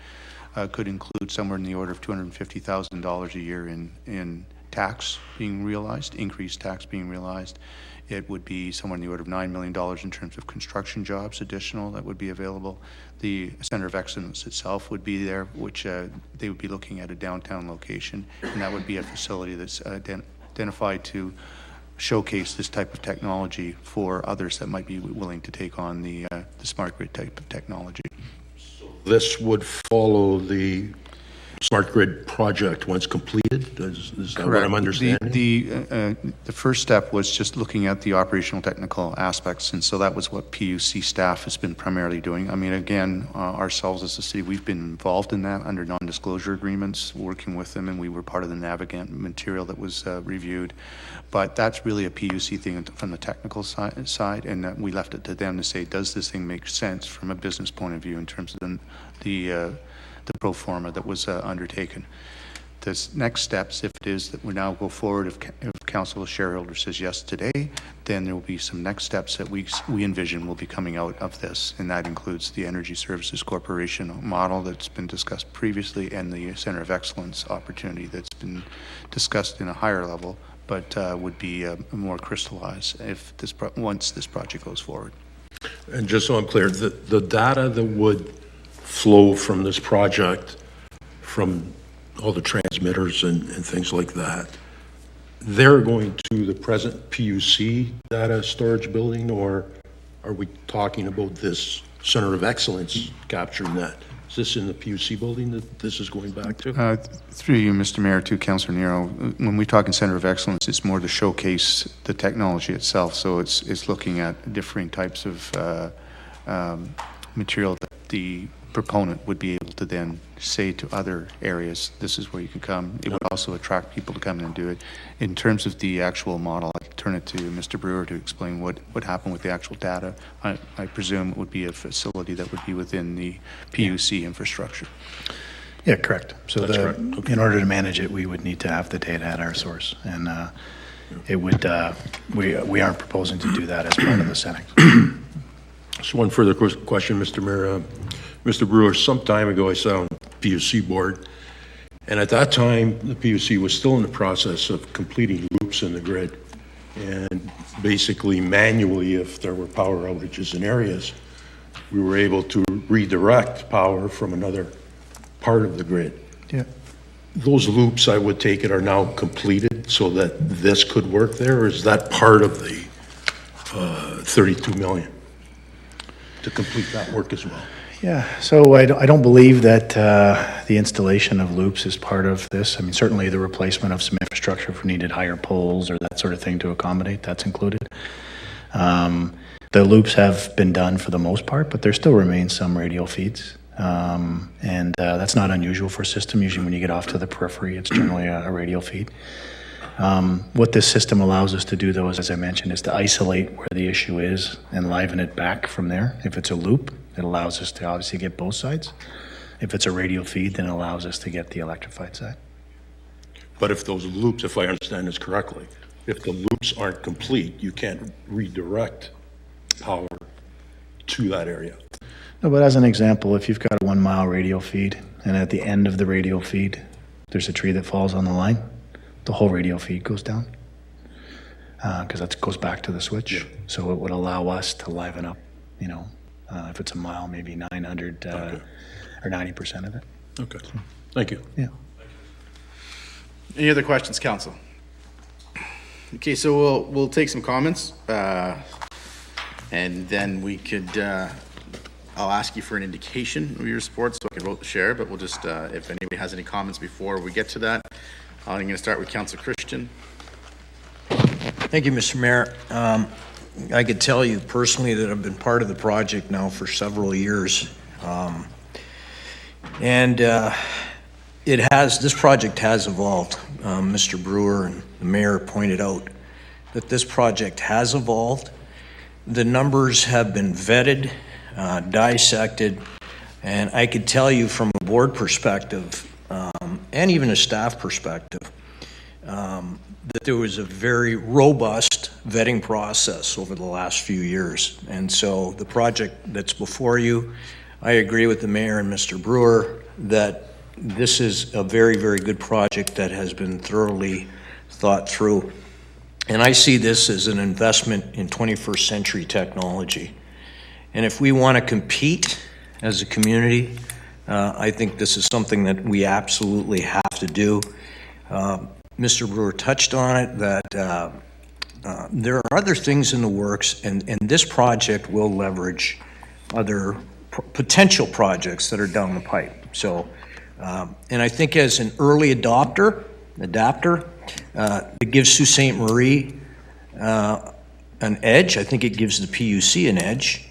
could include somewhere in the order of $250,000 a year in tax being realized, increased tax being realized. It would be somewhere in the order of $9 million in terms of construction jobs additional that would be available. The Center of Excellence itself would be there, which they would be looking at a downtown location, and that would be a facility that's identified to showcase this type of technology for others that might be willing to take on the smart grid type of technology. This would follow the smart grid project once completed? Is that what I'm understanding? The first step was just looking at the operational technical aspects, and so that was what PUC staff has been primarily doing. I mean, again, ourselves as a city, we've been involved in that under non-disclosure agreements, working with them, and we were part of the Navigant material that was reviewed. But that's really a PUC thing from the technical side, and we left it to them to say, does this thing make sense from a business point of view in terms of the pro forma that was undertaken. The next steps, if it is that we now go forward, if council shareholder says yes today, then there will be some next steps that we envision will be coming out of this, and that includes the Energy Services Corporation model that's been discussed previously and the Center of Excellence opportunity that's been discussed in a higher level, but would be more crystallized if once this project goes forward. And just so I'm clear, the data that would flow from this project, from all the transmitters and things like that, they're going to the present PUC data storage building, or are we talking about this Center of Excellence capturing that? Is this in the PUC building that this is going back to? Through you, Mr. Mayor, to Councillor Nero, when we talk in Center of Excellence, it's more to showcase the technology itself. So it's looking at different types of material that the proponent would be able to then say to other areas, this is where you can come. It would also attract people to come in and do it. In terms of the actual model, I turn it to Mr. Brewer to explain what happened with the actual data. I presume it would be a facility that would be within the PUC infrastructure. Yeah, correct. So in order to manage it, we would need to have the data at our source, and it would. We aren't proposing to do that as part of the setting. So one further question, Mr. Mayor. Mr. Brewer, some time ago I sat on the PUC board, and at that time the PUC was still in the process of completing loops in the grid, and basically manually, if there were power outages in areas, we were able to redirect power from another part of the grid. Yeah. Those loops, I would take it, are now completed so that this could work there, or is that part of the 32 million to complete that work as well? Yeah, so I don't believe that the installation of loops is part of this. I mean, certainly the replacement of some infrastructure if we needed higher poles or that sort of thing to accommodate, that's included. The loops have been done for the most part, but there still remains some radial feeds. And that's not unusual for a system. Usually when you get off to the periphery, it's generally a radial feed. What this system allows us to do, though, is, as I mentioned, is to isolate where the issue is and liven it back from there. If it's a loop, it allows us to obviously get both sides. If it's a radial feed, then it allows us to get the electrified side. But if those loops, if I understand this correctly, if the loops aren't complete, you can't redirect power to that area. No, but as an example, if you've got a 1 mile radial feed and at the end of the radial feed, there's a tree that falls on the line, the whole radial feed goes down. because that goes back to the switch. So it would allow us to liven up, if it's a mile, maybe 900 or 90% of it. Okay, thank you. Yeah. Any other questions, council? Okay, so we'll take some comments, and then we could, I'll ask you for an indication of your support so I can vote to share, but we'll just, if anybody has any comments before we get to that, I'm going to start with Councillor Christian. Thank you, Mr. Mayor. I could tell you personally that I've been part of the project now for several years. This project has evolved. Mr. Brewer and the mayor pointed out that this project has evolved. The numbers have been vetted, dissected, and I could tell you from a board perspective, and even a staff perspective, that there was a very robust vetting process over the last few years. And so the project that's before you, I agree with the mayor and Mr. Brewer that this is a very, very good project that has been thoroughly thought through. And I see this as an investment in 21st century technology. And if we want to compete as a community, I think this is something that we absolutely have to do. Mr. Brewer touched on it, that there are other things in the works, and this project will leverage other potential projects that are down the pipe. So, and I think as an early adapter, it gives Sault Ste. Marie an edge. I think it gives the PUC an edge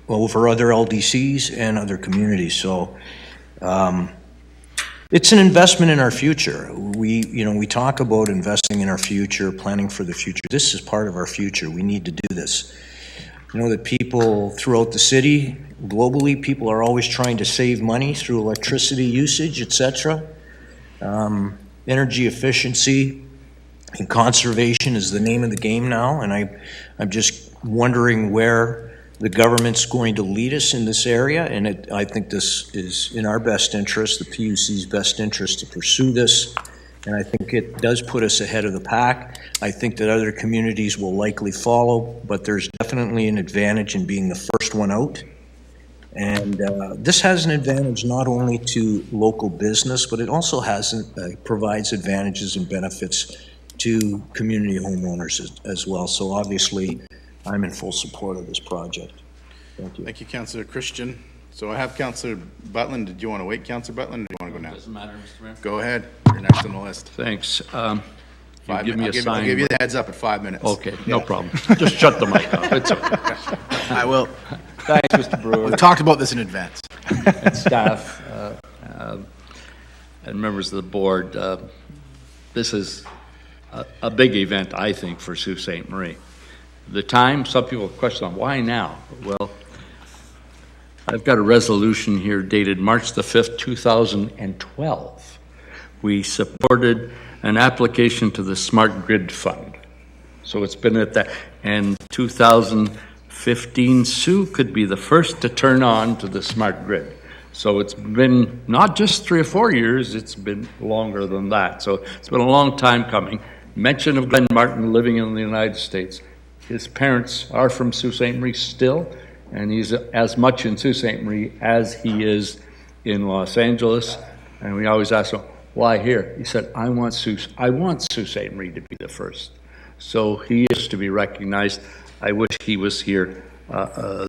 over other LDCs and other communities. So it's an investment in our future. We talk about investing in our future, planning for the future. This is part of our future. We need to do this. That people throughout the city, globally, people are always trying to save money through electricity usage, etc. Energy efficiency and conservation is the name of the game now, and I'm just wondering where the government's going to lead us in this area, and I think this is in our best interest, the PUC's best interest, to pursue this, and I think it does put us ahead of the pack. I think that other communities will likely follow, but there's definitely an advantage in being the first one out. And this has an advantage not only to local business, but it also provides advantages and benefits to community homeowners as well. So obviously, I'm in full support of this project. Thank you. Thank you, Councillor Christian. So I have Councillor Butland. Did you want to wait, Councillor Butland, or do you want to go now? Doesn't matter, Mr. Mayor. Go ahead. You're next on the list. Thanks. I'll give you the heads up at 5 minutes. Okay, no problem. Just shut the mic off. It's okay. I will. Thanks, Mr. Brewer. We've talked about this in advance. And staff and members of the board. This is a big event, I think, for Sault Ste. Marie. The time, some people question why now? Well, I've got a resolution here dated March the 5th, 2012. We supported an application to the Smart Grid Fund. So it's been at that, and 2015, Sue could be the first to turn on to the Smart Grid. So it's been not just 3 or 4 years, it's been longer than that. So it's been a long time coming. Mention of Glenn Martin living in the United States. His parents are from Sault Ste. Marie still, and he's as much in Sault Ste. Marie as he is in Los Angeles. And we always ask him, why here? He said, I want Sault Ste. Marie to be the first. So he is to be recognized. I wish he was here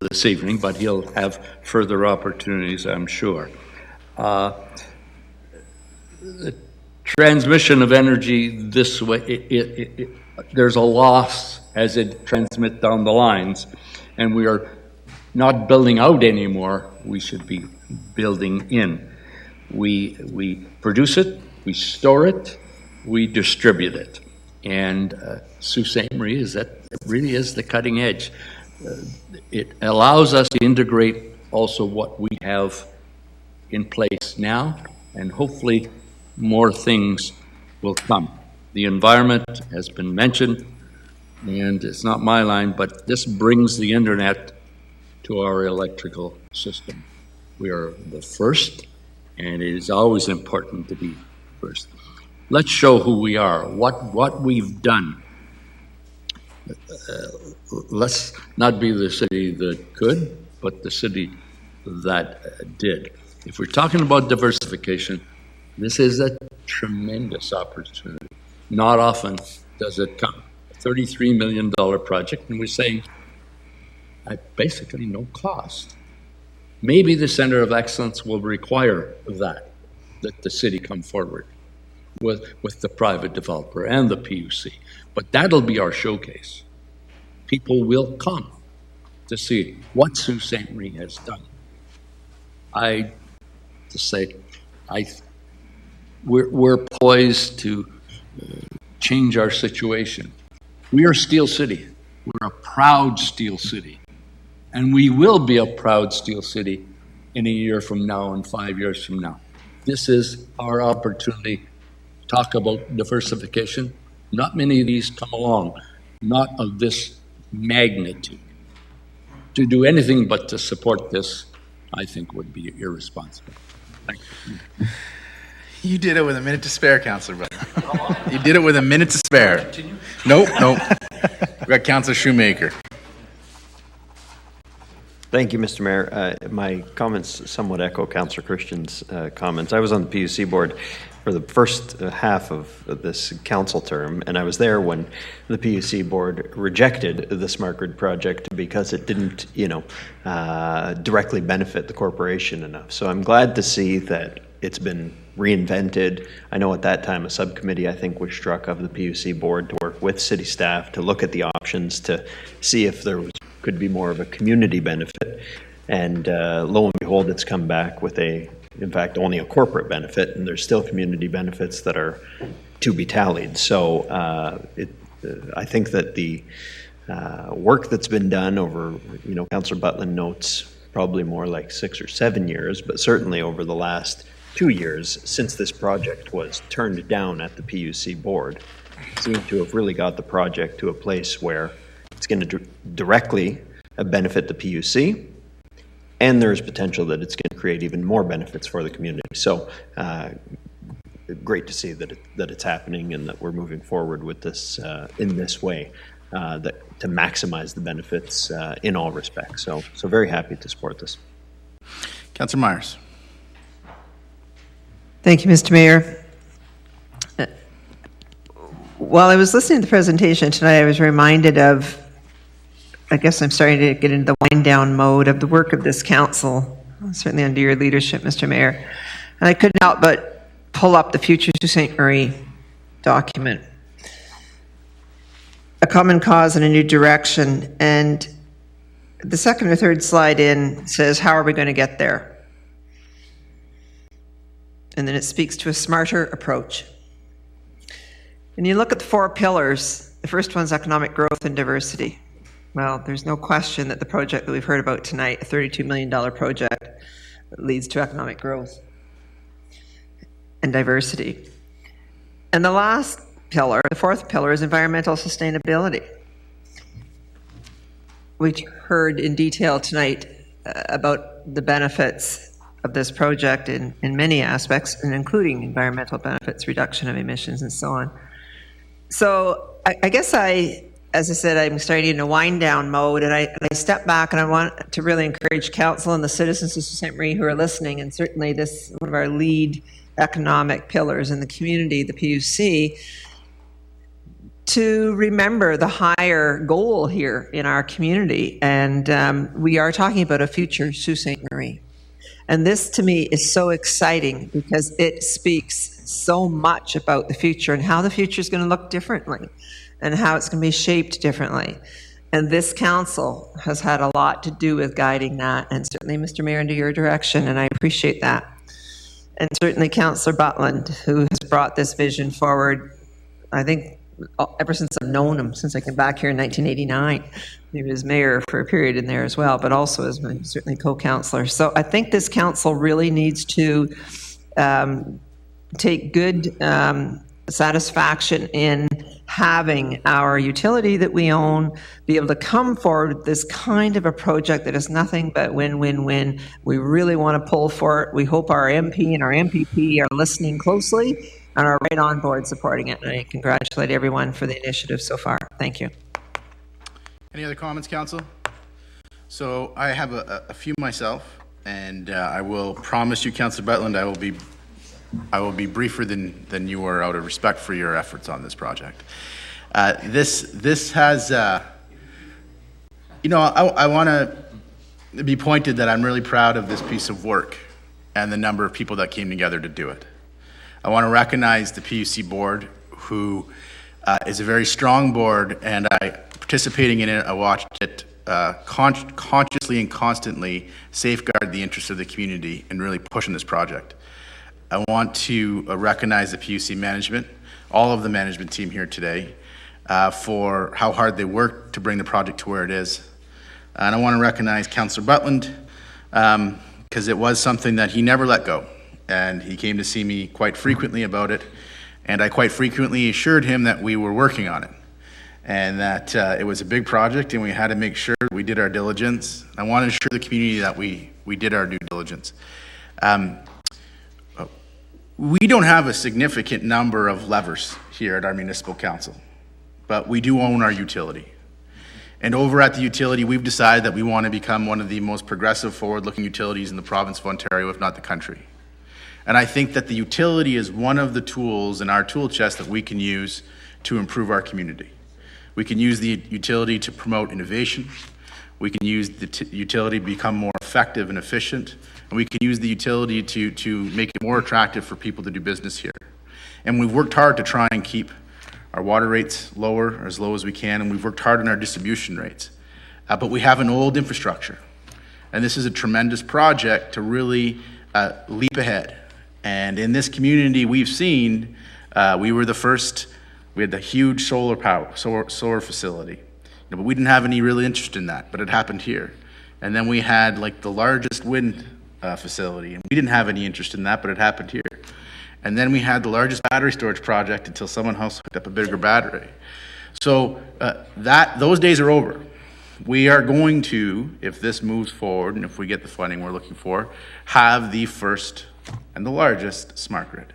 this evening, but he'll have further opportunities, I'm sure. The transmission of energy this way, there's a loss as it transmits down the lines, and we are not building out anymore. We should be building in. We produce it, we store it, we distribute it, and Sault Ste. Marie really is the cutting edge. It allows us to integrate also what we have in place now, and hopefully more things will come. The environment has been mentioned, and it's not my line, but this brings the internet to our electrical system. We are the first, and it is always important to be first. let's show who we are, what we've done. Let's not be the city that could, but the city that did. If we're talking about diversification, this is a tremendous opportunity. Not often does it come. A $33 million project, and we're saying at basically no cost. Maybe the Center of Excellence will require that the city come forward with the private developer and the PUC. But that'll be our showcase. People will come to see what Sault Ste. Marie has done. I just say, we're poised to change our situation. We are Steel City. We're a proud Steel City. And we will be a proud Steel City in a year from now and 5 years from now. This is our opportunity to talk about diversification. Not many of these come along, not of this magnitude. To do anything but to support this, I think, would be irresponsible. Thank you. You did it with a minute to spare, Councillor Butler. You did it with a minute to spare. Nope. We got Councillor Shoemaker. Thank you, Mr. Mayor. My comments somewhat echo Councillor Christian's comments. I was on the PUC board for the first half of this council term, and I was there when the PUC board rejected the Smart Grid project because it didn't, directly benefit the corporation enough. So I'm glad to see that it's been reinvented. I know at that time a subcommittee, I think, was struck of the PUC board to work with city staff to look at the options to see if there could be more of a community benefit. And lo and behold, it's come back with in fact, only a corporate benefit, and there's still community benefits that are to be tallied. So I think that the work that's been done over, Councillor Butler notes probably more like 6 or 7 years, but certainly over the last 2 years since this project was turned down at the PUC board, seem to have really got the project to a place where it's going to directly benefit the PUC, and there's potential that it's going to create even more benefits for the community. So great to see that it's happening and that we're moving forward with this in this way to maximize the benefits in all respects. So very happy to support this. Councillor Myers. Thank you, Mr. Mayor. While I was listening to the presentation tonight, I was reminded of, I guess I'm starting to get into the wind down mode of the work of this council, certainly under your leadership, Mr. Mayor. And I couldn't help but pull up the Future Sault Ste. Marie document. A common cause and a new direction. And the second or third slide in says, how are we going to get there? And then it speaks to a smarter approach. And you look at the 4 pillars. The first one's economic growth and diversity. Well, there's no question that the project that we've heard about tonight, a $32 million project, leads to economic growth and diversity. And the last pillar, the 4th pillar, is environmental sustainability. We heard in detail tonight about the benefits of this project in many aspects, and including environmental benefits, reduction of emissions, and so on. So I guess as I said, I'm starting in a wind down mode, and I step back, and I want to really encourage council and the citizens of Sault Ste. Marie who are listening, and certainly this one of our lead economic pillars in the community, the PUC, to remember the higher goal here in our community. And we are talking about a future Sault Ste. Marie. And this, to me, is so exciting because it speaks so much about the future and how the future is going to look differently and how it's going to be shaped differently. And this council has had a lot to do with guiding that, and certainly, Mr. Mayor, into your direction, and I appreciate that. And certainly Councillor Butland, who has brought this vision forward, I think, ever since I've known him, since I came back here in 1989. He was mayor for a period in there as well, but also as my certainly co-councillor. So I think this council really needs to take good satisfaction in having our utility that we own be able to come forward with this kind of a project that is nothing but win-win-win. We really want to pull for it. We hope our MP and our MPP are listening closely and are right on board supporting it. And I congratulate everyone for the initiative so far. Thank you. Any other comments, Council? So I have a few myself, and I will promise you, Councillor Butland, I will be briefer than you are out of respect for your efforts on this project. This has, I want to be pointed that I'm really proud of this piece of work and the number of people that came together to do it. I want to recognize the PUC board, who is a very strong board, and participating in it, I watched it consciously and constantly safeguard the interests of the community and really pushing this project. I want to recognize the PUC management, all of the management team here today, for how hard they worked to bring the project to where it is. And I want to recognize Councillor Butland, because it was something that he never let go. And he came to see me quite frequently about it, and I quite frequently assured him that we were working on it, and that it was a big project, and we had to make sure we did our diligence. I want to assure the community that we did our due diligence. We don't have a significant number of levers here at our municipal council, but we do own our utility. And over at the utility, we've decided that we want to become one of the most progressive, forward-looking utilities in the province of Ontario, if not the country. And I think that the utility is one of the tools in our tool chest that we can use to improve our community. We can use the utility to promote innovation. We can use the utility to become more effective and efficient. And we can use the utility to make it more attractive for people to do business here. And we've worked hard to try and keep our water rates lower, or as low as we can, and we've worked hard on our distribution rates. But we have an old infrastructure. And this is a tremendous project to really leap ahead. And in this community, we've seen, we were the first, we had the huge solar facility. But we didn't have any real interest in that, but it happened here. And then we had like the largest wind facility, and we didn't have any interest in that, but it happened here. And then we had the largest battery storage project until someone else hooked up a bigger battery. So those days are over. We are going to, if this moves forward and if we get the funding we're looking for, have the first and the largest smart grid.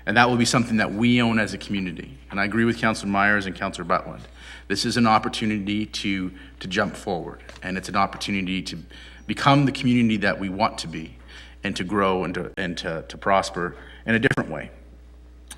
And that will be something that we own as a community. And I agree with Councillor Myers and Councillor Butland. This is an opportunity to jump forward, and it's an opportunity to become the community that we want to be, and to grow and to prosper in a different way.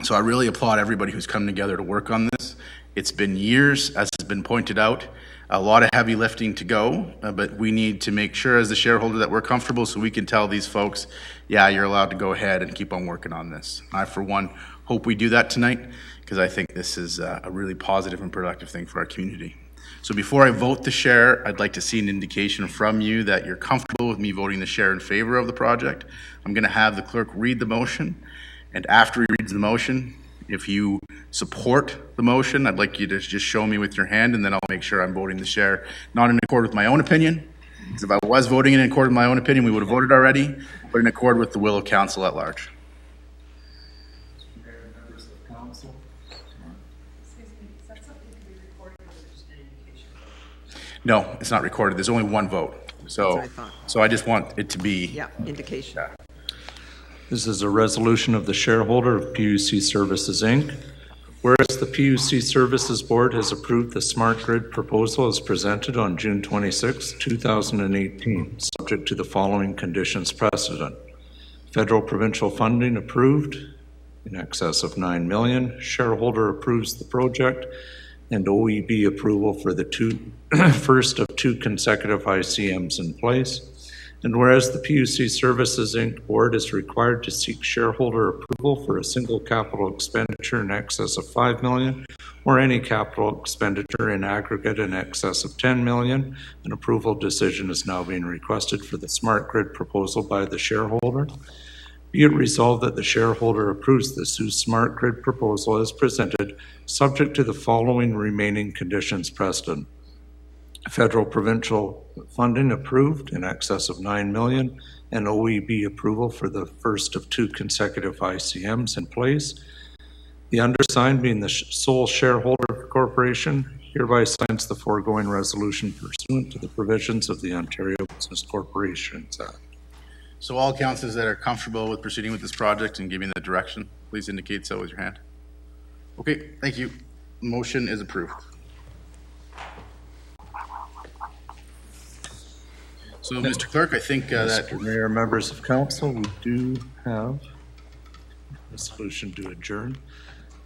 So I really applaud everybody who's come together to work on this. It's been years, as has been pointed out, a lot of heavy lifting to go, but we need to make sure as the shareholder that we're comfortable so we can tell these folks, yeah, you're allowed to go ahead and keep on working on this. I, for one, hope we do that tonight, because I think this is a really positive and productive thing for our community. So before I vote the share, I'd like to see an indication from you that you're comfortable with me voting the share in favor of the project. I'm going to have the clerk read the motion, and after he reads the motion, if you support the motion, I'd like you to just show me with your hand, and then I'll make sure I'm voting the share, not in accord with my own opinion, because if I was voting in accord with my own opinion, we would have voted already, but in accord with the will of council at large. No, it's not recorded. There's only one vote. So I just want it to be... Yeah, indication. Yeah. This is a resolution of the shareholder of PUC Services, Inc. Whereas the PUC Services Board has approved the smart grid proposal as presented on June 26, 2018, subject to the following conditions precedent. Federal provincial funding approved in excess of $9 million. Shareholder approves the project, and OEB approval for the first of two consecutive ICMs in place. And whereas the PUC Services Inc. Board is required to seek shareholder approval for a single capital expenditure in excess of $5 million, or any capital expenditure in aggregate in excess of $10 million, an approval decision is now being requested for the smart grid proposal by the shareholder. Be it resolved that the shareholder approves the smart grid proposal as presented, subject to the following remaining conditions precedent. Federal provincial funding approved in excess of $9 million, and OEB approval for the first of two consecutive ICMs in place. The undersigned, being the sole shareholder of the corporation, hereby signs the foregoing resolution pursuant to the provisions of the Ontario Business Corporations Act. So all councils that are comfortable with proceeding with this project and giving the direction, please indicate so with your hand. Okay, thank you. Motion is approved. So, Mr. Clerk, I think that... Mr. Mayor, members of council, we do have a solution to adjourn.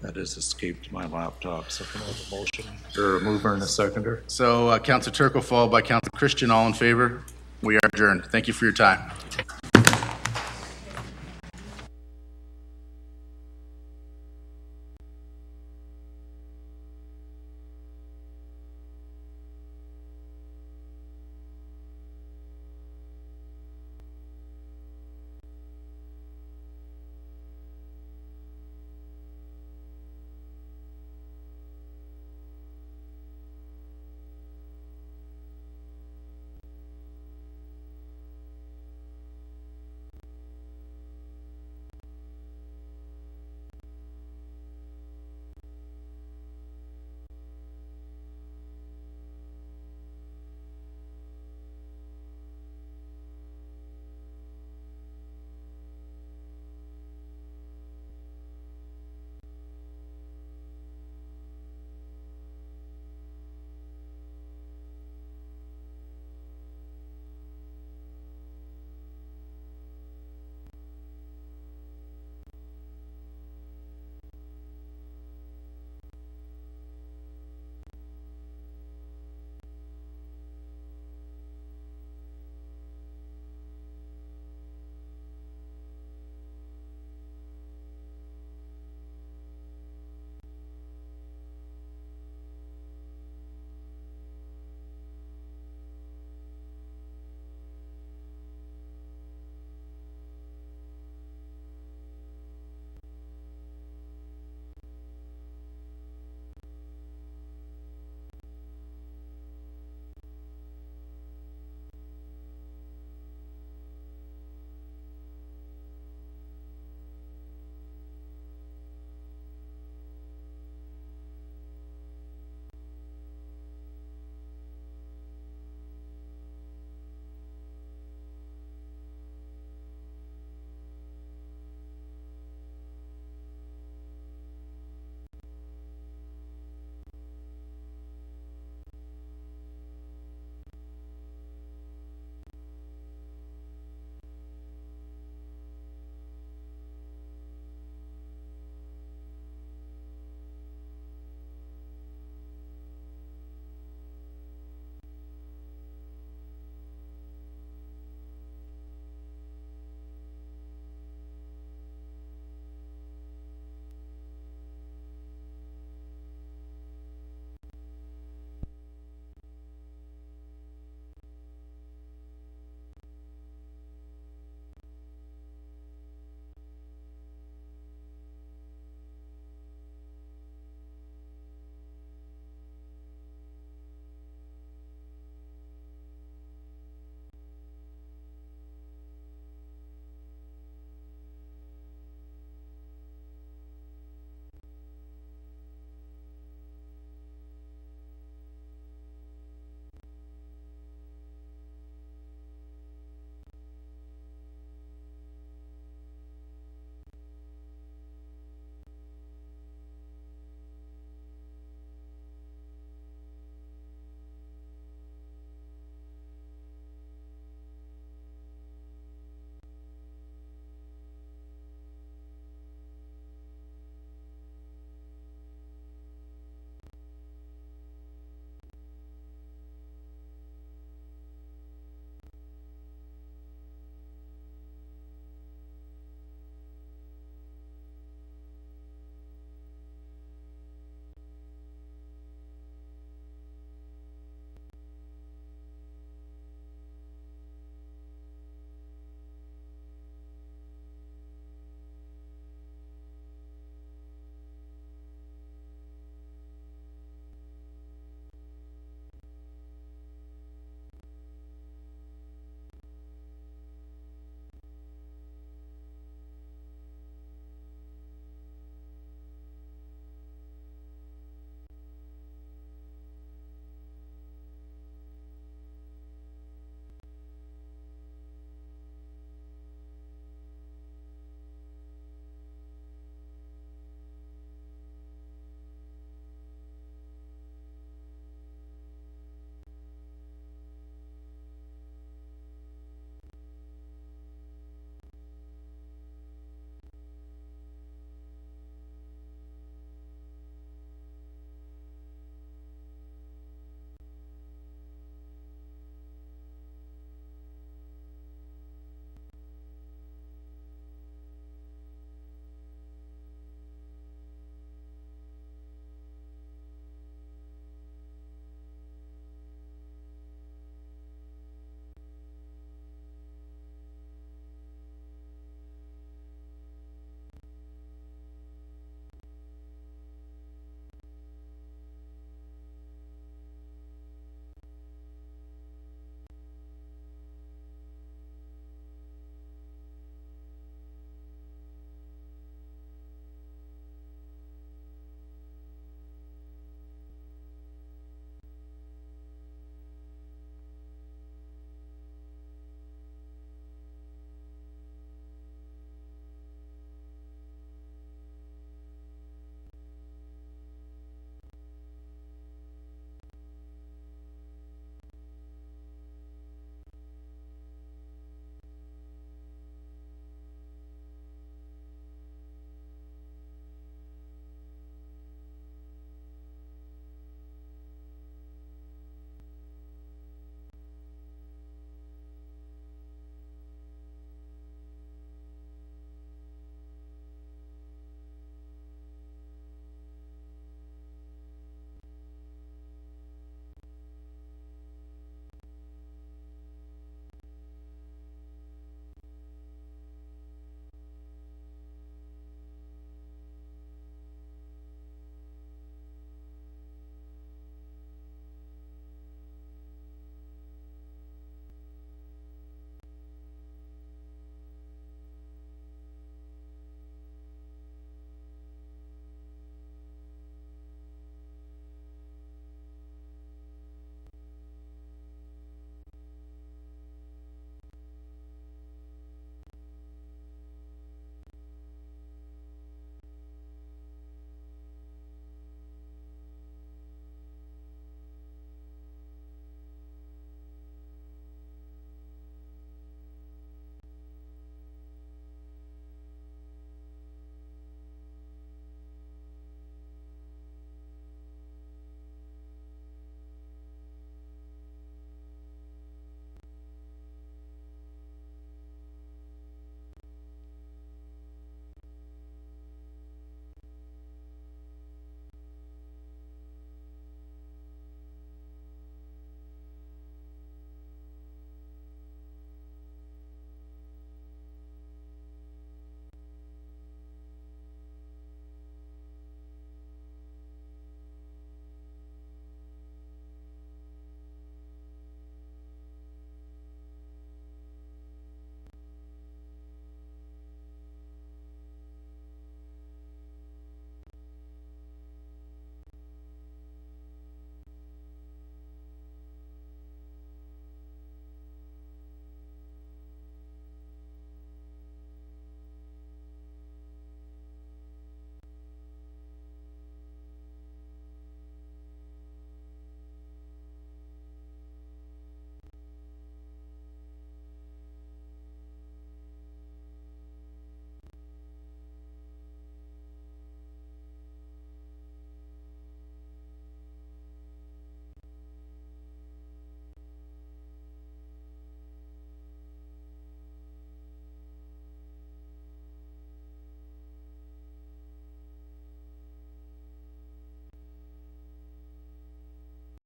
That has escaped my laptop, so can I have a motion, or a mover and a seconder? So, Councilor Turco, followed by Councilor Christian, all in favor? We are adjourned. Thank you for your time.